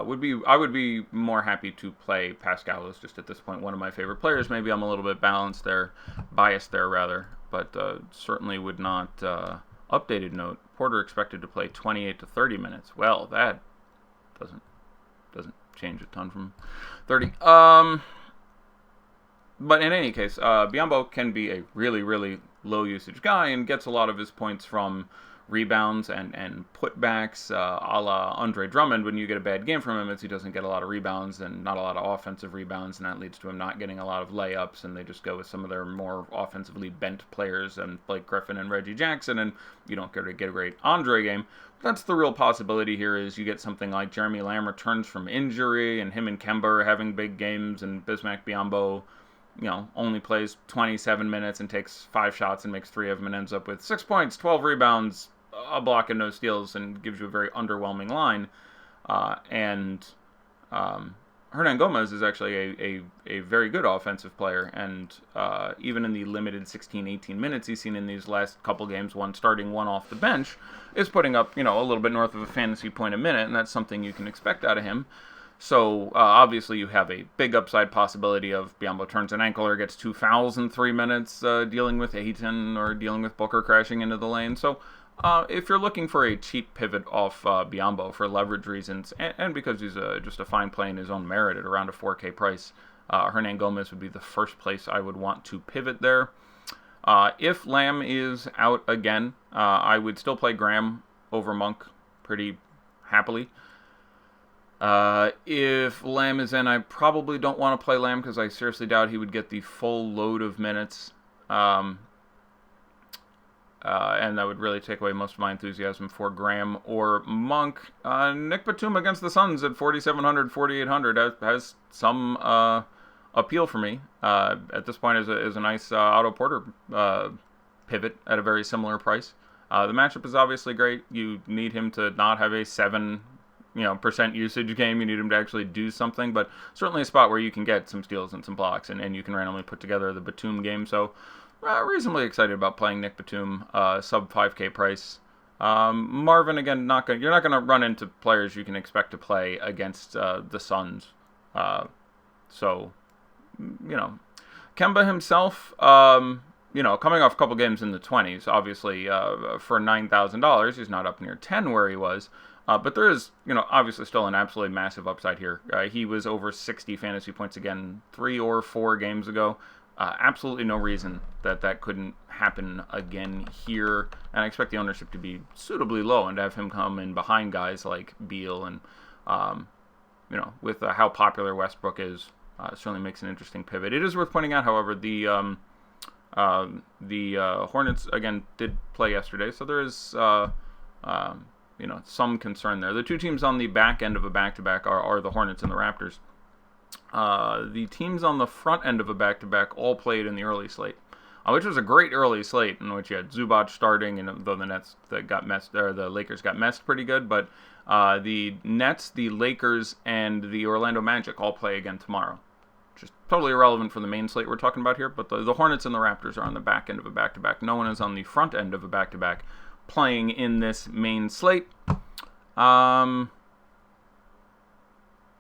would be more happy to play Pascal as just at this point one of my favorite players. Maybe I'm a little bit biased there rather, but certainly would not. Updated note: Porter expected to play 28 to 30 minutes. Well, that doesn't change a ton from 30. But in any case, Biyombo can be a really, really low usage guy and gets a lot of his points from rebounds and putbacks, a la Andre Drummond. When you get a bad game from him, he doesn't get a lot of rebounds and not a lot of offensive rebounds, and that leads to him not getting a lot of layups, and they just go with some of their more offensively bent players and Blake Griffin and Reggie Jackson, and you don't get a great Andre game. That's the real possibility here, is you get something like Jeremy Lamb returns from injury, and him and Kemba are having big games, and Bismack Biyombo only plays 27 minutes and takes 5 shots and makes 3 of them and ends up with 6 points, 12 rebounds, a block and no steals, and gives you a very underwhelming line. Hernangomez is actually a very good offensive player, and even in the limited 16, 18 minutes he's seen in these last couple games, one starting, one off the bench, is putting up, a little bit north of a fantasy point a minute, and that's something you can expect out of him. So, obviously, you have a big upside possibility of Biyombo turns an ankle or gets 2 fouls in 3 minutes, dealing with Ayton or dealing with Booker crashing into the lane. So, if you're looking for a cheap pivot off Biyombo for leverage reasons, and because he's just a fine play in his own merit at around a 4K price, Hernangomez would be the first place I would want to pivot there. If Lamb is out again, I would still play Graham over Monk pretty happily. If Lamb is in, I probably don't want to play Lamb because I seriously doubt he would get the full load of minutes. And that would really take away most of my enthusiasm for Graham or Monk. Nick Batum against the Suns at 4,700, 4,800 has some appeal for me. At this point, is a nice Otto Porter pivot at a very similar price. The matchup is obviously great. You need him to not have a 7% usage game. You need him to actually do something, but certainly a spot where you can get some steals and some blocks, and you can randomly put together the Batum game. So reasonably excited about playing Nick Batum, sub 5K price. Marvin, again, you're not going to run into players you can expect to play against the Suns. Kemba himself, coming off a couple games in the 20s, obviously for $9,000, he's not up near 10 where he was. But there is, obviously still an absolutely massive upside here. He was over 60 fantasy points again 3 or 4 games ago. Absolutely no reason that couldn't happen again here. And I expect the ownership to be suitably low and to have him come in behind guys like Beal and, with how popular Westbrook is, certainly makes an interesting pivot. It is worth pointing out, however, the Hornets, again, did play yesterday, so there is some concern there. The two teams on the back end of a back-to-back are the Hornets and the Raptors. The teams on the front end of a back-to-back all played in the early slate, which was a great early slate in which you had Zubac starting, and though the Lakers got messed pretty good, but The Nets, the Lakers, and the Orlando Magic all play again tomorrow. Just totally irrelevant for the main slate we're talking about here, but the Hornets and the Raptors are on the back end of a back-to-back. No one is on the front end of a back-to-back playing in this main slate. Yeah,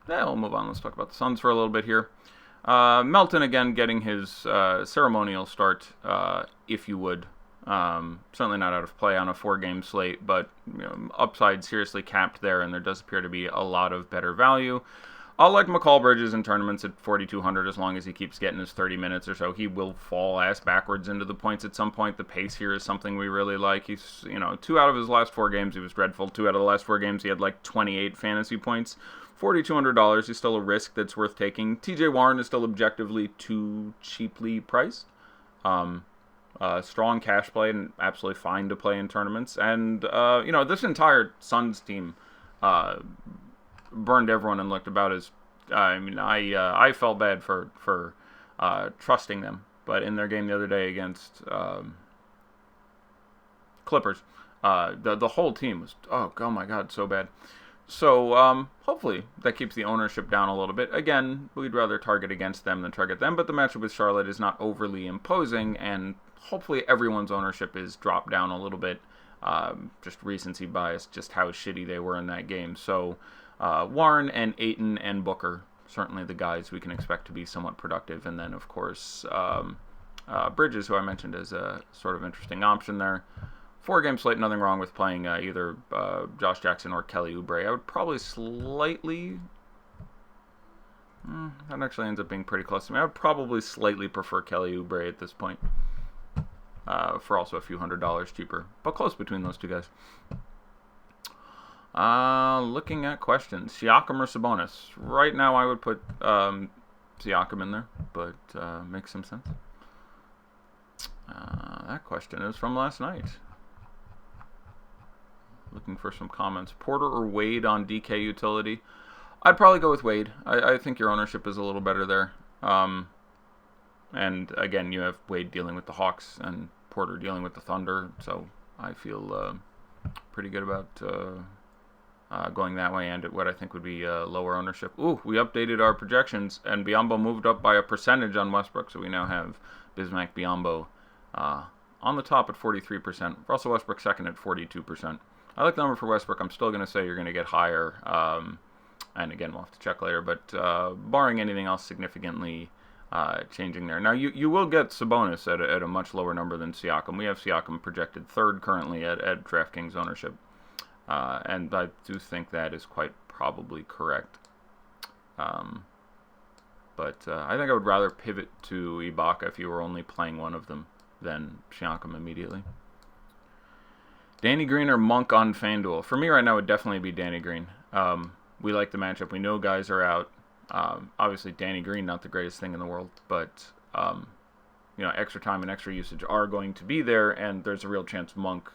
we'll move on. Let's talk about the Suns for a little bit here. Melton, again, getting his ceremonial start, if you would. Certainly not out of play on a 4-game slate, but upside seriously capped there, and there does appear to be a lot of better value. I'll like McCall Bridges in tournaments at 4,200 as long as he keeps getting his 30 minutes or so. He will fall ass backwards into the points at some point. The pace here is something we really like. He's, 2 out of his last 4 games, he was dreadful. 2 out of the last 4 games, he had like 28 fantasy points. $4,200 is still a risk that's worth taking. TJ Warren is still objectively too cheaply priced. Strong cash play and absolutely fine to play in tournaments. And, this entire Suns team burned everyone and looked about as... I felt bad for trusting them. But in their game the other day against Clippers, the whole team was, oh my God, so bad. So hopefully that keeps the ownership down a little bit. Again, we'd rather target against them than target them, but the matchup with Charlotte is not overly imposing, and hopefully everyone's ownership is dropped down a little bit. Just recency bias, just how shitty they were in that game. So Warren and Ayton and Booker, certainly the guys we can expect to be somewhat productive. And then, of course, Bridges, who I mentioned as a sort of interesting option there. 4-game slate, nothing wrong with playing either Josh Jackson or Kelly Oubre. I would probably slightly... that actually ends up being pretty close to me. I would probably slightly prefer Kelly Oubre at this point. For also a few $100s cheaper. But close between those two guys. Looking at questions. Siakam or Sabonis? Right now I would put Siakam in there, but makes some sense. That question is from last night. Looking for some comments. Porter or Wade on DK utility? I'd probably go with Wade. I think your ownership is a little better there. And again, you have Wade dealing with the Hawks and Porter dealing with the Thunder, so I feel pretty good about going that way and at what I think would be lower ownership. Ooh, we updated our projections, and Biyombo moved up by a percentage on Westbrook, so we now have Bismack Biyombo on the top at 43%. Russell Westbrook second at 42%. I like the number for Westbrook. I'm still going to say you're going to get higher, and again, we'll have to check later, but barring anything else significantly changing there. Now, you will get Sabonis at a much lower number than Siakam. We have Siakam projected third currently at DraftKings ownership, and I do think that is quite probably correct. But I think I would rather pivot to Ibaka if you were only playing one of them than Siakam immediately. Danny Green or Monk on FanDuel? For me right now, it would definitely be Danny Green. We like the matchup. We know guys are out. Obviously, Danny Green, not the greatest thing in the world, but extra time and extra usage are going to be there, and there's a real chance Monk.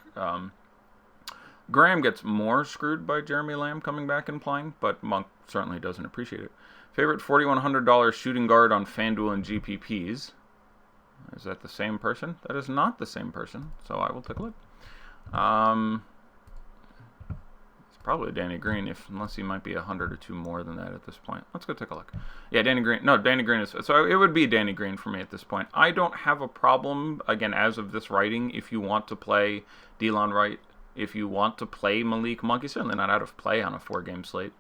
Graham gets more screwed by Jeremy Lamb coming back and playing, but Monk certainly doesn't appreciate it. Favorite $4,100 shooting guard on FanDuel and GPPs. Is that the same person? That is not the same person, so I will take a look. It's probably Danny Green, unless he might be 100 or 2 more than that at this point. Let's go take a look. Yeah, Danny Green. No, Danny Green is... So it would be Danny Green for me at this point. I don't have a problem, again, as of this writing, if you want to play Delon Wright, if you want to play Malik Monk. He's certainly not out of play on a 4-game slate.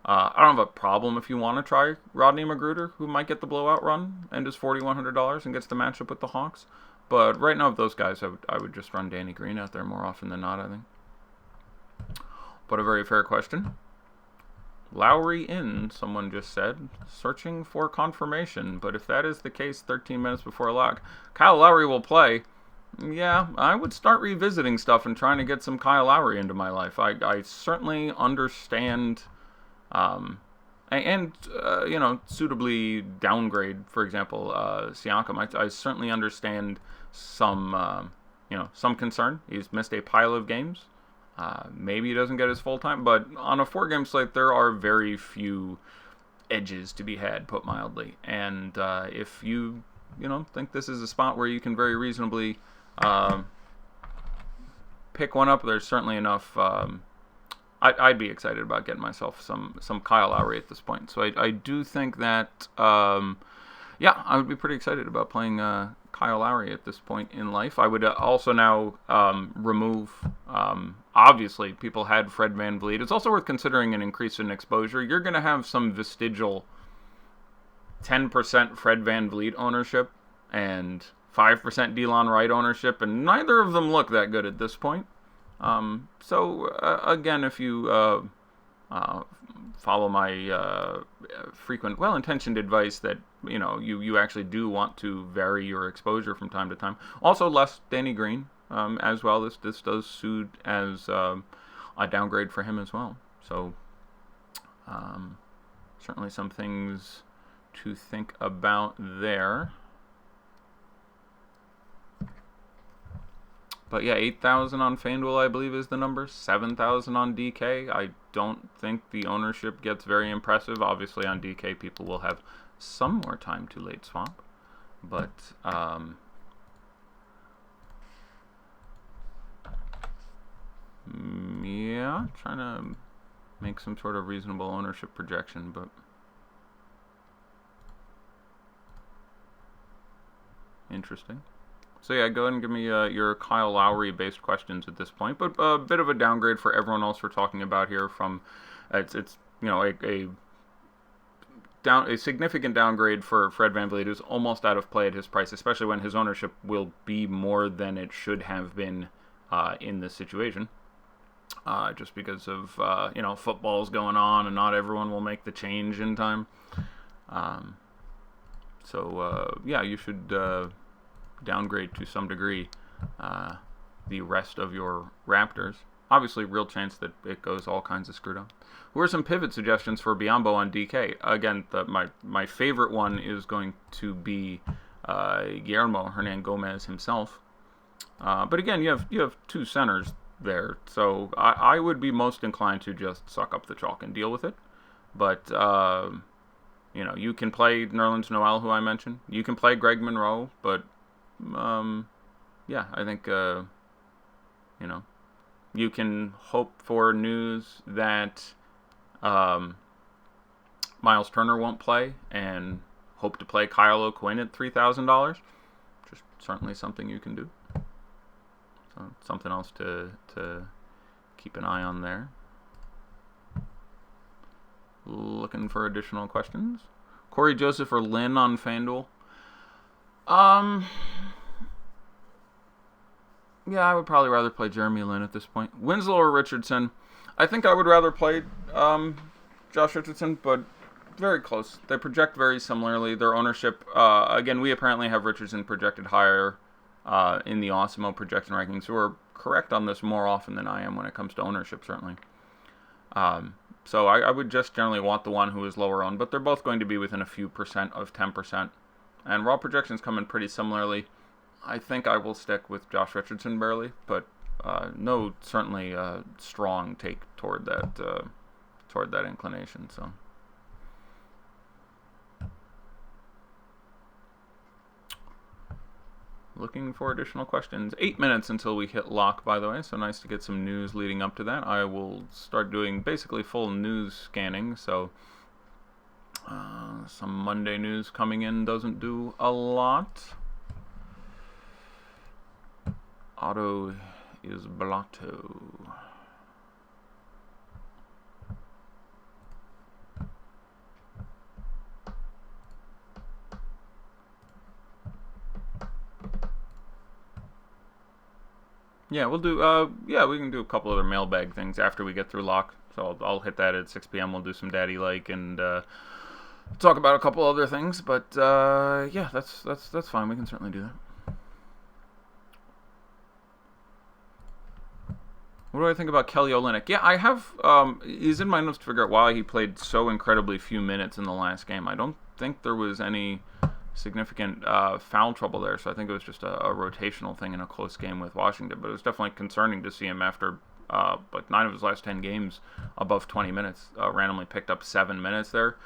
I don't have a problem if you want to try Rodney Magruder, who might get the blowout run and is $4,100 and gets the matchup with the Hawks. But right now, of those guys, I would just run Danny Green out there more often than not, I think. But a very fair question. Lowry in, someone just said. Searching for confirmation. But if that is the case 13 minutes before lock, Kyle Lowry will play. Yeah, I would start revisiting stuff and trying to get some Kyle Lowry into my life. I certainly understand... suitably downgrade, for example, Siakam. I certainly understand some concern. He's missed a pile of games. Maybe he doesn't get his full time, but on a 4-game slate, there are very few edges to be had, put mildly. And if you think this is a spot where you can very reasonably pick one up, there's certainly enough I'd be excited about getting myself some Kyle Lowry at this point. So I do think that yeah, I would be pretty excited about playing Kyle Lowry at this point in life. I would also now remove. Obviously, people had Fred VanVleet. It's also worth considering an increase in exposure. You're going to have some vestigial 10% Fred VanVleet ownership and 5% Delon Wright ownership, and neither of them look that good at this point. So again, if you follow my frequent, well-intentioned advice that you actually do want to vary your exposure from time to time. Also, less Danny Green as well. This does suit as a downgrade for him as well. So certainly some things to think about there. But yeah, 8,000 on FanDuel, I believe, is the number. 7,000 on DK. I don't think the ownership gets very impressive. Obviously, on DK, people will have some more time to late swap. But yeah, trying to make some sort of reasonable ownership projection, but interesting. So yeah, go ahead and give me your Kyle Lowry-based questions at this point. But a bit of a downgrade for everyone else we're talking about here. From it's a significant downgrade for Fred VanVleet, who's almost out of play at his price, especially when his ownership will be more than it should have been in this situation. Just because of football's going on and not everyone will make the change in time. So yeah, you should downgrade to some degree the rest of your Raptors. Obviously, real chance that it goes all kinds of screwed up. Who are some pivot suggestions for Biyombo on DK? Again, my favorite one is going to be Guillermo Hernan-Gomez himself. But again, you have two centers there, so I would be most inclined to just suck up the chalk and deal with it. But you can play Nerlens Noel, who I mentioned. You can play Greg Monroe, but yeah, I think you can hope for news that Miles Turner won't play, and hope to play Kyle O'Quinn at $3,000. Just certainly something you can do. So something else to keep an eye on there. Looking for additional questions. Corey Joseph or Lynn on FanDuel? Yeah, I would probably rather play Jeremy Lin at this point. Winslow or Richardson? I think I would rather play Josh Richardson, but very close. They project very similarly. Their ownership, again, we apparently have Richardson projected higher in the Awesemo projection rankings, who are correct on this more often than I am when it comes to ownership, certainly. So I would just generally want the one who is lower owned, but they're both going to be within a few percent of 10%. And raw projections come in pretty similarly. I think I will stick with Josh Richardson barely, but no, certainly strong take toward that inclination. So. Looking for additional questions. 8 minutes until we hit lock, by the way, so nice to get some news leading up to that. I will start doing basically full news scanning, so some Monday news coming in doesn't do a lot. Auto is blotto. Yeah, we'll do. We can do a couple other mailbag things after we get through lock. So I'll hit that at 6 p.m. We'll do some daddy like and talk about a couple other things. But yeah, that's fine. We can certainly do that. What do I think about Kelly Olynyk? Yeah, I have. He's in my notes to figure out why he played so incredibly few minutes in the last game. I don't think there was any significant foul trouble there, so I think it was just a rotational thing in a close game with Washington. But it was definitely concerning to see him after like 9 of his last 10 games above 20 minutes. Randomly picked up 7 minutes there.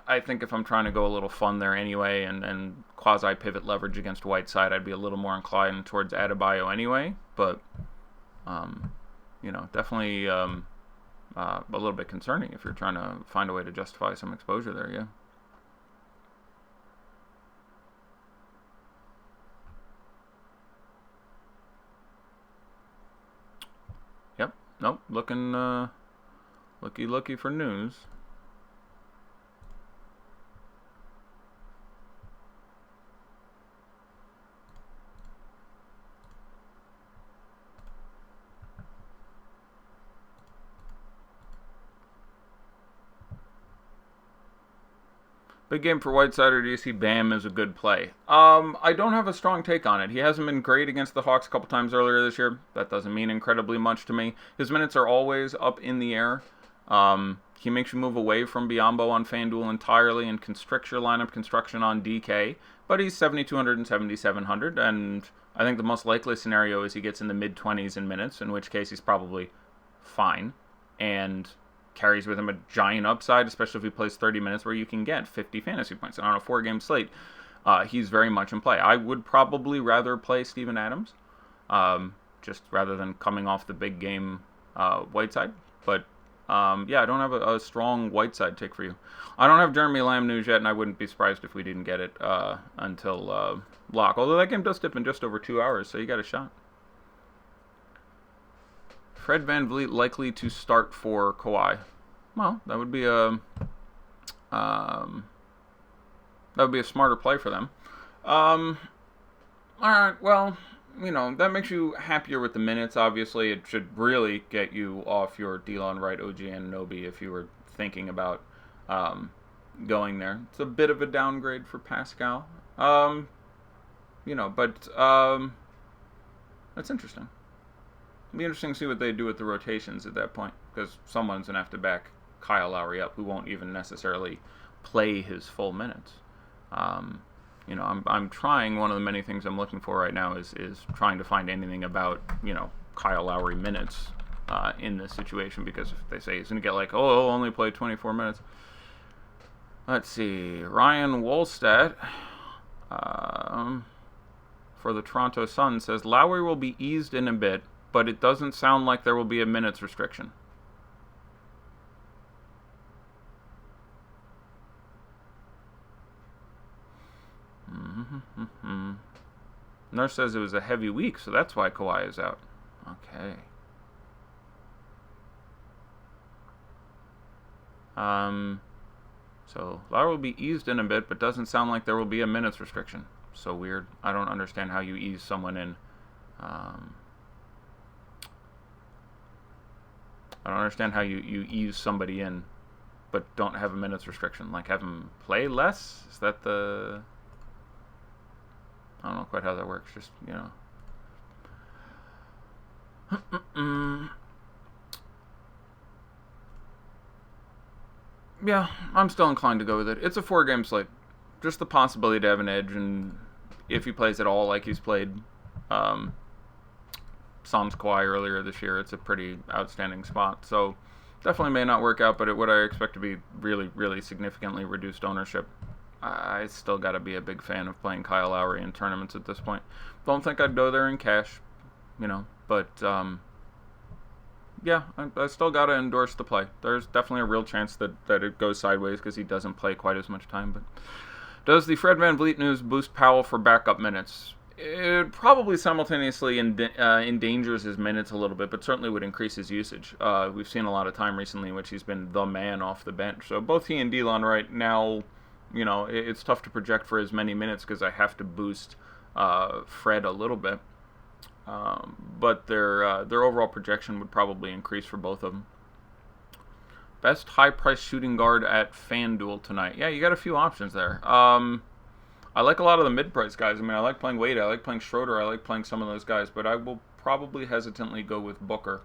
I think if I'm trying to go a little fun there anyway and quasi-pivot leverage against Whiteside, I'd be a little more inclined towards Adebayo anyway. But, definitely a little bit concerning if you're trying to find a way to justify some exposure there, yeah. Yep, nope, looking looky for news. Big game for Whiteside, or do you see Bam as a good play? I don't have a strong take on it. He hasn't been great against the Hawks a couple times earlier this year. That doesn't mean incredibly much to me. His minutes are always up in the air. He makes you move away from Biyombo on FanDuel entirely and constricts your lineup construction on DK. But he's 7,200 and 7,700, and I think the most likely scenario is he gets in the mid-20s in minutes, in which case he's probably fine. And carries with him a giant upside, especially if he plays 30 minutes where you can get 50 fantasy points. And on a 4-game slate, he's very much in play. I would probably rather play Steven Adams, just rather than coming off the big game Whiteside. But yeah, I don't have a strong Whiteside take for you. I don't have Jeremy Lamb news yet, and I wouldn't be surprised if we didn't get it until lock. Although that game does tip in just over 2 hours, so you got a shot. Fred VanVleet likely to start for Kawhi. Well, that would be a smarter play for them. All right. Well, that makes you happier with the minutes. Obviously, it should really get you off your Delon Wright, OG Anunoby if you were thinking about going there. It's a bit of a downgrade for Pascal. But that's interesting. It'll be interesting to see what they do with the rotations at that point, because someone's gonna have to back Kyle Lowry up, who won't even necessarily play his full minutes. I'm trying. One of the many things I'm looking for right now is trying to find anything about Kyle Lowry minutes in this situation, because if they say he's gonna get he'll only play 24 minutes. Let's see, Ryan Wolstadt for the Toronto Sun says Lowry will be eased in a bit, but it doesn't sound like there will be a minutes restriction. Nurse says it was a heavy week, so that's why Kawhi is out. Okay. So Lowry will be eased in a bit, but doesn't sound like there will be a minutes restriction. So weird. I don't understand how you ease someone in. I don't understand how you ease somebody in, but don't have a minutes restriction. Like, have them play less? Is that the... I don't know quite how that works. Just, Yeah, I'm still inclined to go with it. It's a 4-game slate. Just the possibility to have an edge, and if he plays at all like he's played Sans Kawhi earlier this year, it's a pretty outstanding spot. So definitely may not work out, but it would I expect to be really, really significantly reduced ownership. I still got to be a big fan of playing Kyle Lowry in tournaments at this point. Don't think I'd go there in cash, but yeah, I still got to endorse the play. There's definitely a real chance that it goes sideways because he doesn't play quite as much time. But does the Fred VanVleet news boost Powell for backup minutes? It probably simultaneously endangers his minutes a little bit, but certainly would increase his usage. We've seen a lot of time recently in which he's been the man off the bench. So both he and Delon right now, it's tough to project for as many minutes because I have to boost Fred a little bit. But their overall projection would probably increase for both of them. Best high-price shooting guard at FanDuel tonight. Yeah, you got a few options there. I like a lot of the mid-price guys. I mean, I like playing Wade. I like playing Schroeder. I like playing some of those guys. But I will probably hesitantly go with Booker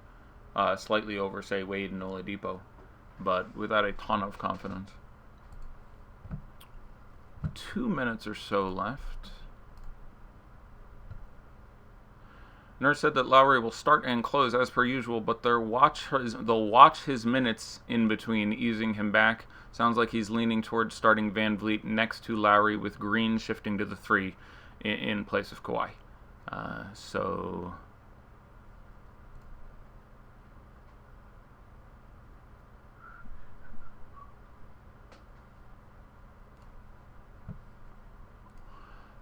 slightly over, say, Wade and Oladipo. But without a ton of confidence. 2 minutes or so left. Nurse said that Lowry will start and close as per usual, but they'll watch his minutes in between, easing him back. Sounds like he's leaning towards starting VanVleet next to Lowry, with Green shifting to the 3 in place of Kawhi. So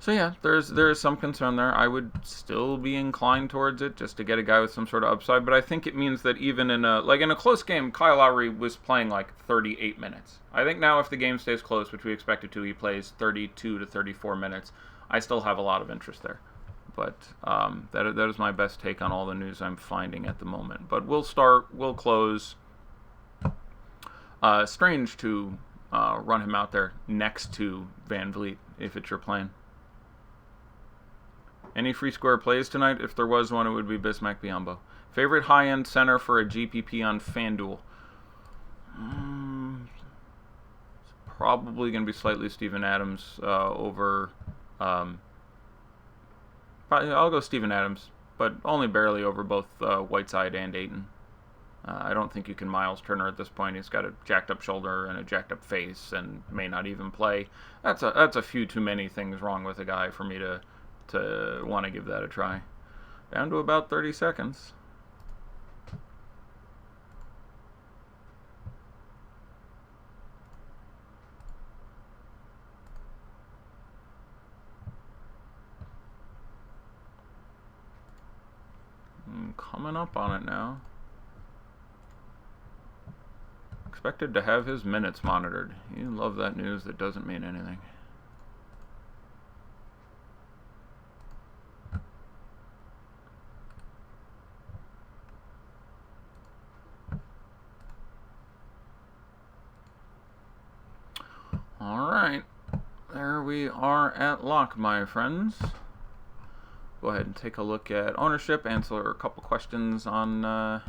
So yeah, there's some concern there. I would still be inclined towards it just to get a guy with some sort of upside, but I think it means that even in a close game, Kyle Lowry was playing like 38 minutes. I think now if the game stays close, which we expect it to, he plays 32 to 34 minutes. I still have a lot of interest there. But that is my best take on all the news I'm finding at the moment. But we'll close. Strange to run him out there next to Van Vliet if it's your plan. Any free square plays tonight? If there was one, it would be Bismack Biyombo. Favorite high-end center for a GPP on FanDuel? It's probably going to be slightly Steven Adams over... I'll go Steven Adams, but only barely over both Whiteside and Ayton. I don't think you can Miles Turner at this point. He's got a jacked up shoulder and a jacked up face and may not even play. That's a few too many things wrong with a guy for me to want to give that a try. Down to about 30 seconds. I'm coming up on it now. Expected to have his minutes monitored. You love that news that doesn't mean anything. Alright, there we are at lock, my friends. Go ahead and take a look at ownership, answer a couple questions on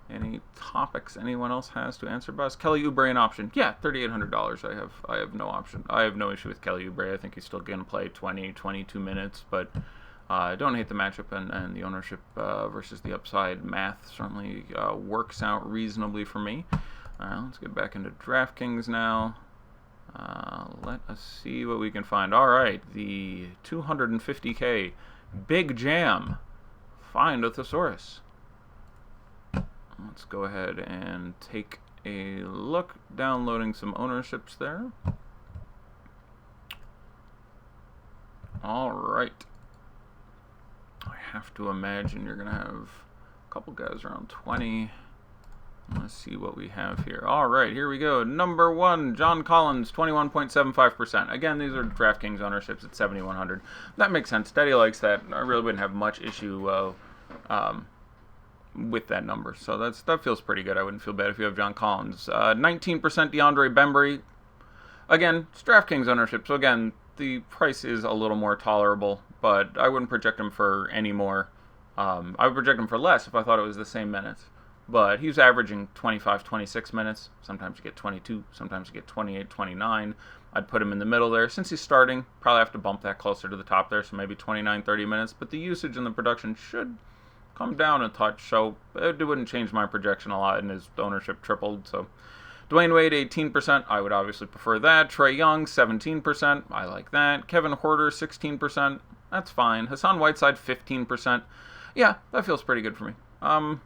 any topics anyone else has to answer about us. Kelly Oubre an option. Yeah, $3,800. I have no option. I have no issue with Kelly Oubre. I think he's still going to play 20, 22 minutes, but I don't hate the matchup, and the ownership versus the upside math certainly works out reasonably for me. Let's get back into DraftKings now. Let us see what we can find. All right, the 250K Big Jam. Find a thesaurus. Let's go ahead and take a look. Downloading some ownerships there. All right. I have to imagine you're going to have a couple guys around 20. Let's see what we have here. All right, here we go. Number 1, John Collins, 21.75%. Again, these are DraftKings ownerships at 7,100. That makes sense. Daddy likes that. I really wouldn't have much issue with that number. So that feels pretty good. I wouldn't feel bad if you have John Collins. 19% DeAndre Bembry. Again, it's DraftKings ownership. So again, the price is a little more tolerable, but I wouldn't project him for any more. I would project him for less if I thought it was the same minutes. But he's averaging 25, 26 minutes. Sometimes you get 22. Sometimes you get 28, 29. I'd put him in the middle there. Since he's starting, probably have to bump that closer to the top there, so maybe 29, 30 minutes. But the usage and the production should come down a touch, so it wouldn't change my projection a lot, and his ownership tripled. So Dwayne Wade, 18%. I would obviously prefer that. Trae Young, 17%. I like that. Kevin Huerter, 16%. That's fine. Hassan Whiteside, 15%. Yeah, that feels pretty good for me. I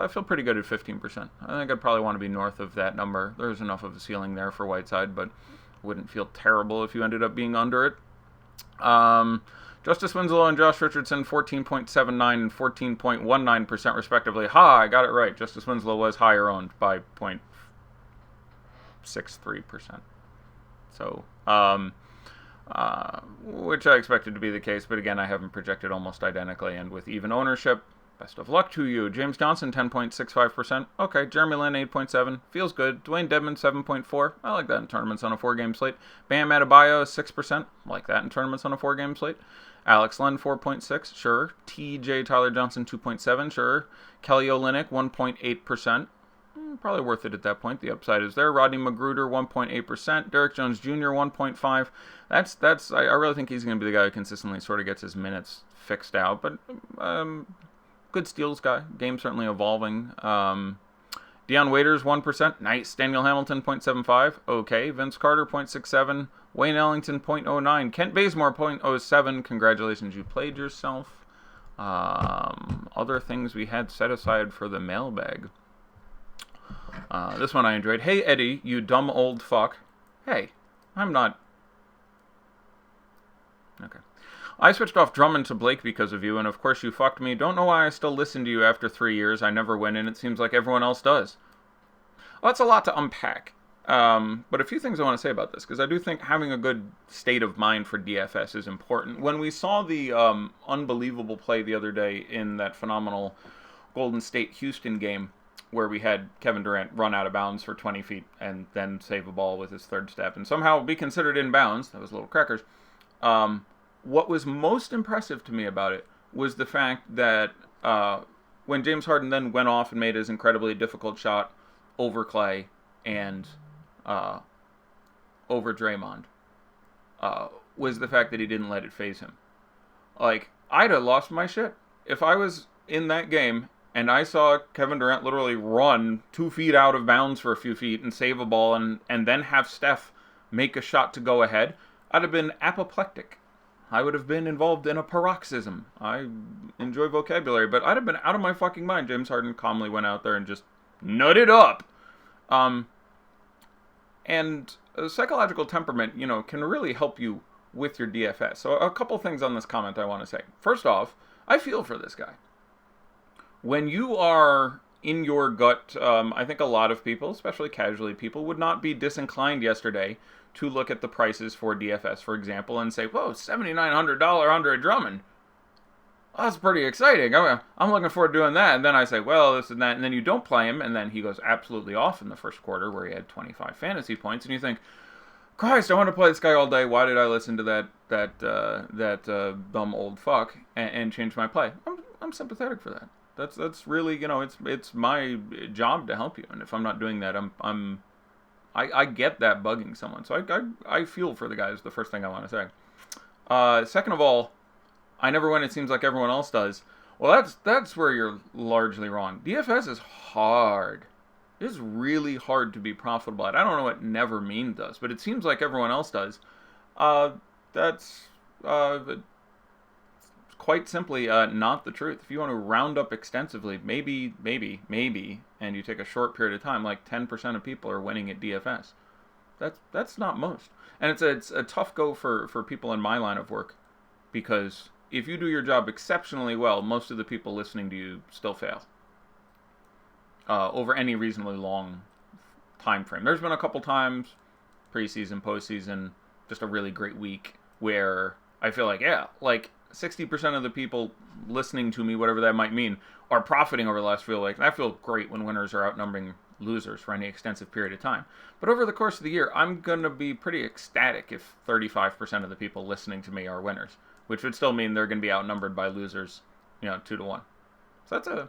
feel pretty good at 15%. I think I'd probably want to be north of that number. There's enough of a ceiling there for Whiteside, but wouldn't feel terrible if you ended up being under it. Justice Winslow and Josh Richardson, 14.79 and 14.19% respectively. I got it right. Justice Winslow was higher owned by 0.63%. So, which I expected to be the case, but again, I haven't projected almost identically, and with even ownership, best of luck to you. James Johnson, 10.65%. Okay, Jeremy Lin, 8.7. Feels good. Dwayne Dedmon, 7.4. I like that in tournaments on a 4-game slate. Bam Adebayo, 6%. I like that in tournaments on a 4-game slate. Alex Len, 4.6. Sure. TJ Tyler Johnson, 2.7. Sure. Kelly Olynyk, 1.8%. Probably worth it at that point. The upside is there. Rodney Magruder, 1.8%. Derrick Jones Jr., 1.5%. I really think he's going to be the guy who consistently sort of gets his minutes fixed out. But good steals guy. Game certainly evolving. Deion Waiters, 1%. Nice. Daniel Hamilton, 0.75. Okay. Vince Carter, 0.67. Wayne Ellington, 0.09. Kent Bazemore, 0.07. Congratulations, you played yourself. Other things we had set aside for the mailbag. This one I enjoyed. Hey, Eddie, you dumb old fuck. Hey, I'm not... Okay. I switched off Drummond to Blake because of you, and of course you fucked me. Don't know why I still listen to you after 3 years. I never win, and it seems like everyone else does. Well, that's a lot to unpack. But a few things I want to say about this, because I do think having a good state of mind for DFS is important. When we saw the unbelievable play the other day in that phenomenal Golden State-Houston game, where we had Kevin Durant run out of bounds for 20 feet and then save a ball with his third step and somehow be considered in bounds, that was little crackers. What was most impressive to me about it was the fact that when James Harden then went off and made his incredibly difficult shot over Clay and over Draymond, was the fact that he didn't let it faze him. Like, I'd have lost my shit. If I was in that game and I saw Kevin Durant literally run 2 feet out of bounds for a few feet and save a ball and then have Steph make a shot to go ahead, I'd have been apoplectic. I would have been involved in a paroxysm. I enjoy vocabulary, but I'd have been out of my fucking mind. James Harden calmly went out there and just nutted up. And psychological temperament, can really help you with your DFS. So a couple things on this comment I want to say. First off, I feel for this guy. When you are in your gut, I think a lot of people, especially casually people, would not be disinclined yesterday to look at the prices for DFS, for example, and say, whoa, $7,900 Andre Drummond. Oh, that's pretty exciting. I'm looking forward to doing that. And then I say, well, this and that. And then you don't play him. And then he goes absolutely off in the first quarter where he had 25 fantasy points. And you think, Christ, I want to play this guy all day. Why did I listen to that dumb old fuck and change my play? I'm sympathetic for that. That's really, it's my job to help you. And if I'm not doing that, I get that bugging someone. So I feel for the guy is the first thing I want to say. Second of all, I never win, it seems like everyone else does. Well, that's where you're largely wrong. DFS is hard. It's really hard to be profitable at. I don't know what never mean does, but it seems like everyone else does. That's quite simply not the truth. If you want to round up extensively, maybe, and you take a short period of time, like 10% of people are winning at DFS. That's not most. And it's a tough go for people in my line of work, because if you do your job exceptionally well, most of the people listening to you still fail over any reasonably long time frame. There's been a couple times, preseason, postseason, just a really great week, where I feel like, 60% of the people listening to me, whatever that might mean, are profiting over the last few. Like, I feel great when winners are outnumbering losers for any extensive period of time. But over the course of the year, I'm going to be pretty ecstatic if 35% of the people listening to me are winners, which would still mean they're going to be outnumbered by losers, 2-1. So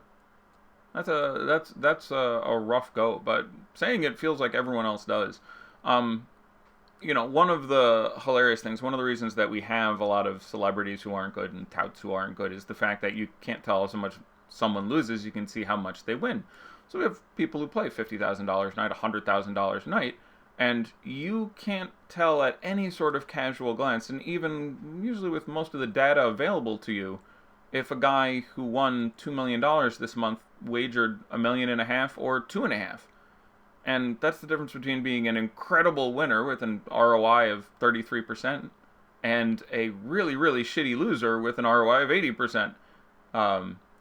that's a rough go. But saying it feels like everyone else does. One of the hilarious things, one of the reasons that we have a lot of celebrities who aren't good and touts who aren't good is the fact that you can't tell how much someone loses, you can see how much they win. So we have people who play $50,000 a night, $100,000 a night, and you can't tell at any sort of casual glance, and even usually with most of the data available to you, if a guy who won $2 million this month wagered $1.5 million or $2.5 million. And that's the difference between being an incredible winner with an ROI of 33% and a really, really shitty loser with an ROI of 80%.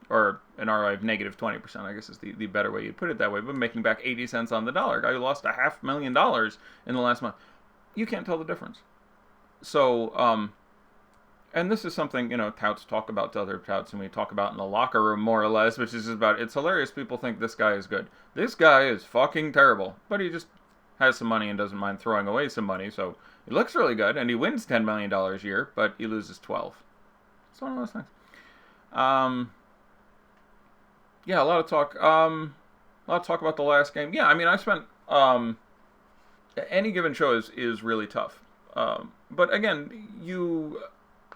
Or an ROI of negative 20%, I guess is the better way you'd put it that way, but making back 80 cents on the dollar. A guy who lost $500,000 in the last month. You can't tell the difference. So, and this is something, touts talk about to other touts, and we talk about in the locker room more or less, which is just about, it's hilarious people think this guy is good. This guy is fucking terrible, but he just has some money and doesn't mind throwing away some money, so he looks really good, and he wins $10 million a year, but he loses 12. It's one of those things. Yeah, a lot of talk about the last game. Yeah, I mean, I spent, any given show is really tough. But again,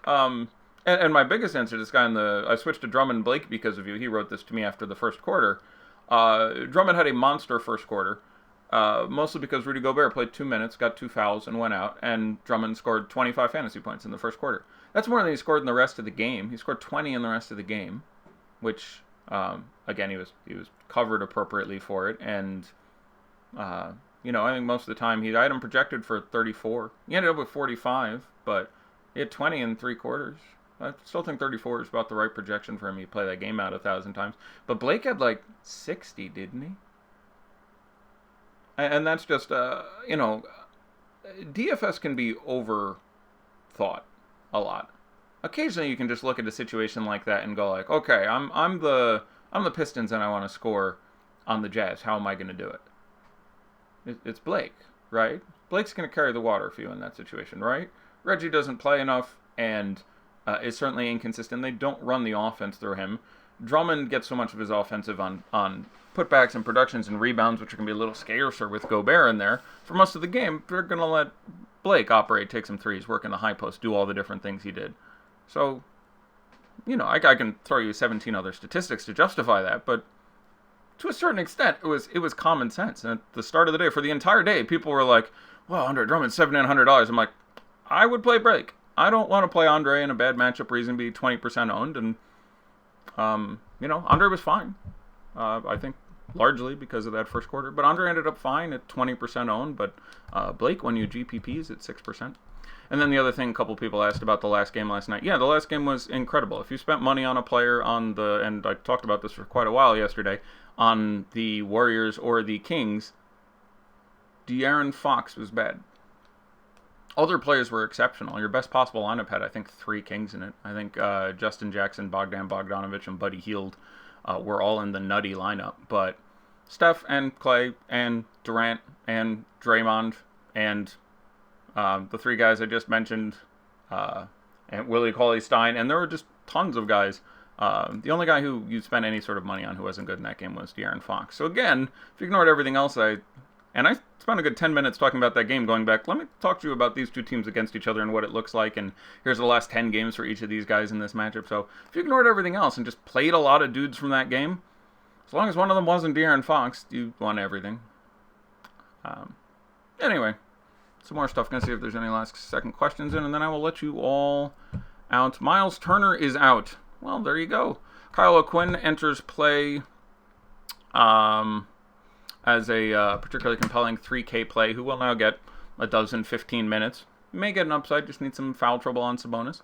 and my biggest answer to this guy I switched to Drummond Blake because of you. He wrote this to me after the first quarter. Drummond had a monster first quarter, mostly because Rudy Gobert played 2 minutes, got 2 fouls, and went out, and Drummond scored 25 fantasy points in the first quarter. That's more than he scored in the rest of the game. He scored 20 in the rest of the game, which, again, he was covered appropriately for it, and, I think most of the time I had him projected for 34. He ended up with 45, but he had 20 in 3 quarters. I still think 34 is about the right projection for him. He played that game out 1,000 times. But Blake had like 60, didn't he? And that's just, DFS can be overthought a lot. Occasionally, you can just look at a situation like that and go like, okay, I'm the Pistons and I want to score on the Jazz. How am I going to do it? It's Blake, right? Blake's going to carry the water for you in that situation, right? Reggie doesn't play enough and is certainly inconsistent. They don't run the offense through him. Drummond gets so much of his offensive on putbacks and productions and rebounds, which are going to be a little scarcer with Gobert in there. For most of the game, they're going to let Blake operate, take some threes, work in the high post, do all the different things he did. So, I can throw you 17 other statistics to justify that, but to a certain extent, it was common sense. And at the start of the day, for the entire day, people were like, well, Andre Drummond's $7,900. I'm like, I would play Blake. I don't want to play Andre in a bad matchup where he's going to be 20% owned. And, Andre was fine. I think largely because of that first quarter. But Andre ended up fine at 20% owned. But Blake won you GPPs at 6%. And then the other thing, a couple people asked about the last game last night. Yeah, the last game was incredible. If you spent money on a player and I talked about this for quite a while yesterday, on the Warriors or the Kings, De'Aaron Fox was bad. Other players were exceptional. Your best possible lineup had, I think, 3 Kings in it. I think Justin Jackson, Bogdan Bogdanovic, and Buddy Hield were all in the nutty lineup. But Steph and Clay and Durant and Draymond and the 3 guys I just mentioned, and Willie Cauley-Stein, and there were just tons of guys. The only guy who you spent any sort of money on who wasn't good in that game was De'Aaron Fox. So again, if you ignored everything else, I spent a good 10 minutes talking about that game, going back, let me talk to you about these 2 teams against each other and what it looks like, and here's the last 10 games for each of these guys in this matchup. So if you ignored everything else and just played a lot of dudes from that game, as long as one of them wasn't De'Aaron Fox, you won everything. Anyway, some more stuff. Gonna see if there's any last second questions in, and then I will let you all out. Miles Turner is out. Well, there you go. Kyle O'Quinn enters play as a particularly compelling 3K play, who will now get 15 minutes. May get an upside, just need some foul trouble on Sabonis.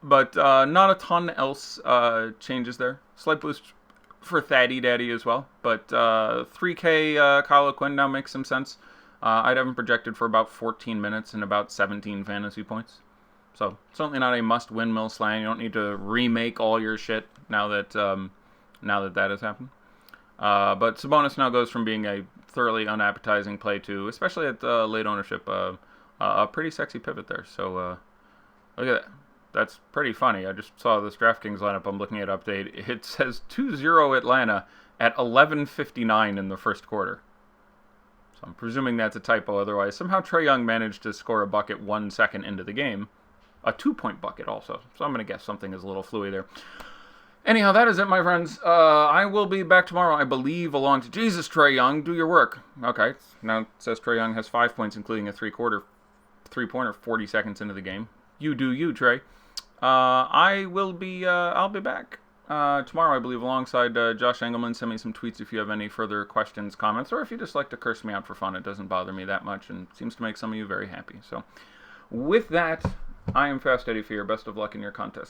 But not a ton else changes there. Slight boost for Thaddy Daddy as well. But 3K Kyle O'Quinn now makes some sense. I'd have him projected for about 14 minutes and about 17 fantasy points. So certainly not a must-win slang. You don't need to remake all your shit now that that has happened. But Sabonis now goes from being a thoroughly unappetizing play to, especially at late ownership, a pretty sexy pivot there. So look at that. That's pretty funny. I just saw this DraftKings lineup I'm looking at update. It says 2-0 Atlanta at 11:59 in the first quarter. So I'm presuming that's a typo. Otherwise, somehow Trae Young managed to score a bucket 1 second into the game. A 2-point bucket also. So I'm going to guess something is a little fluey there. Anyhow, that is it, my friends. I will be back tomorrow, I believe, along to Jesus, Trae Young. Do your work. Okay. Now it says Trae Young has 5 points, including a three-pointer 40 seconds into the game. You do you, Trae. I'll be back tomorrow, I believe, alongside Josh Engelman. Send me some tweets if you have any further questions, comments, or if you just like to curse me out for fun. It doesn't bother me that much and seems to make some of you very happy. So with that, I am Fast Eddie Fear. Best of luck in your contest.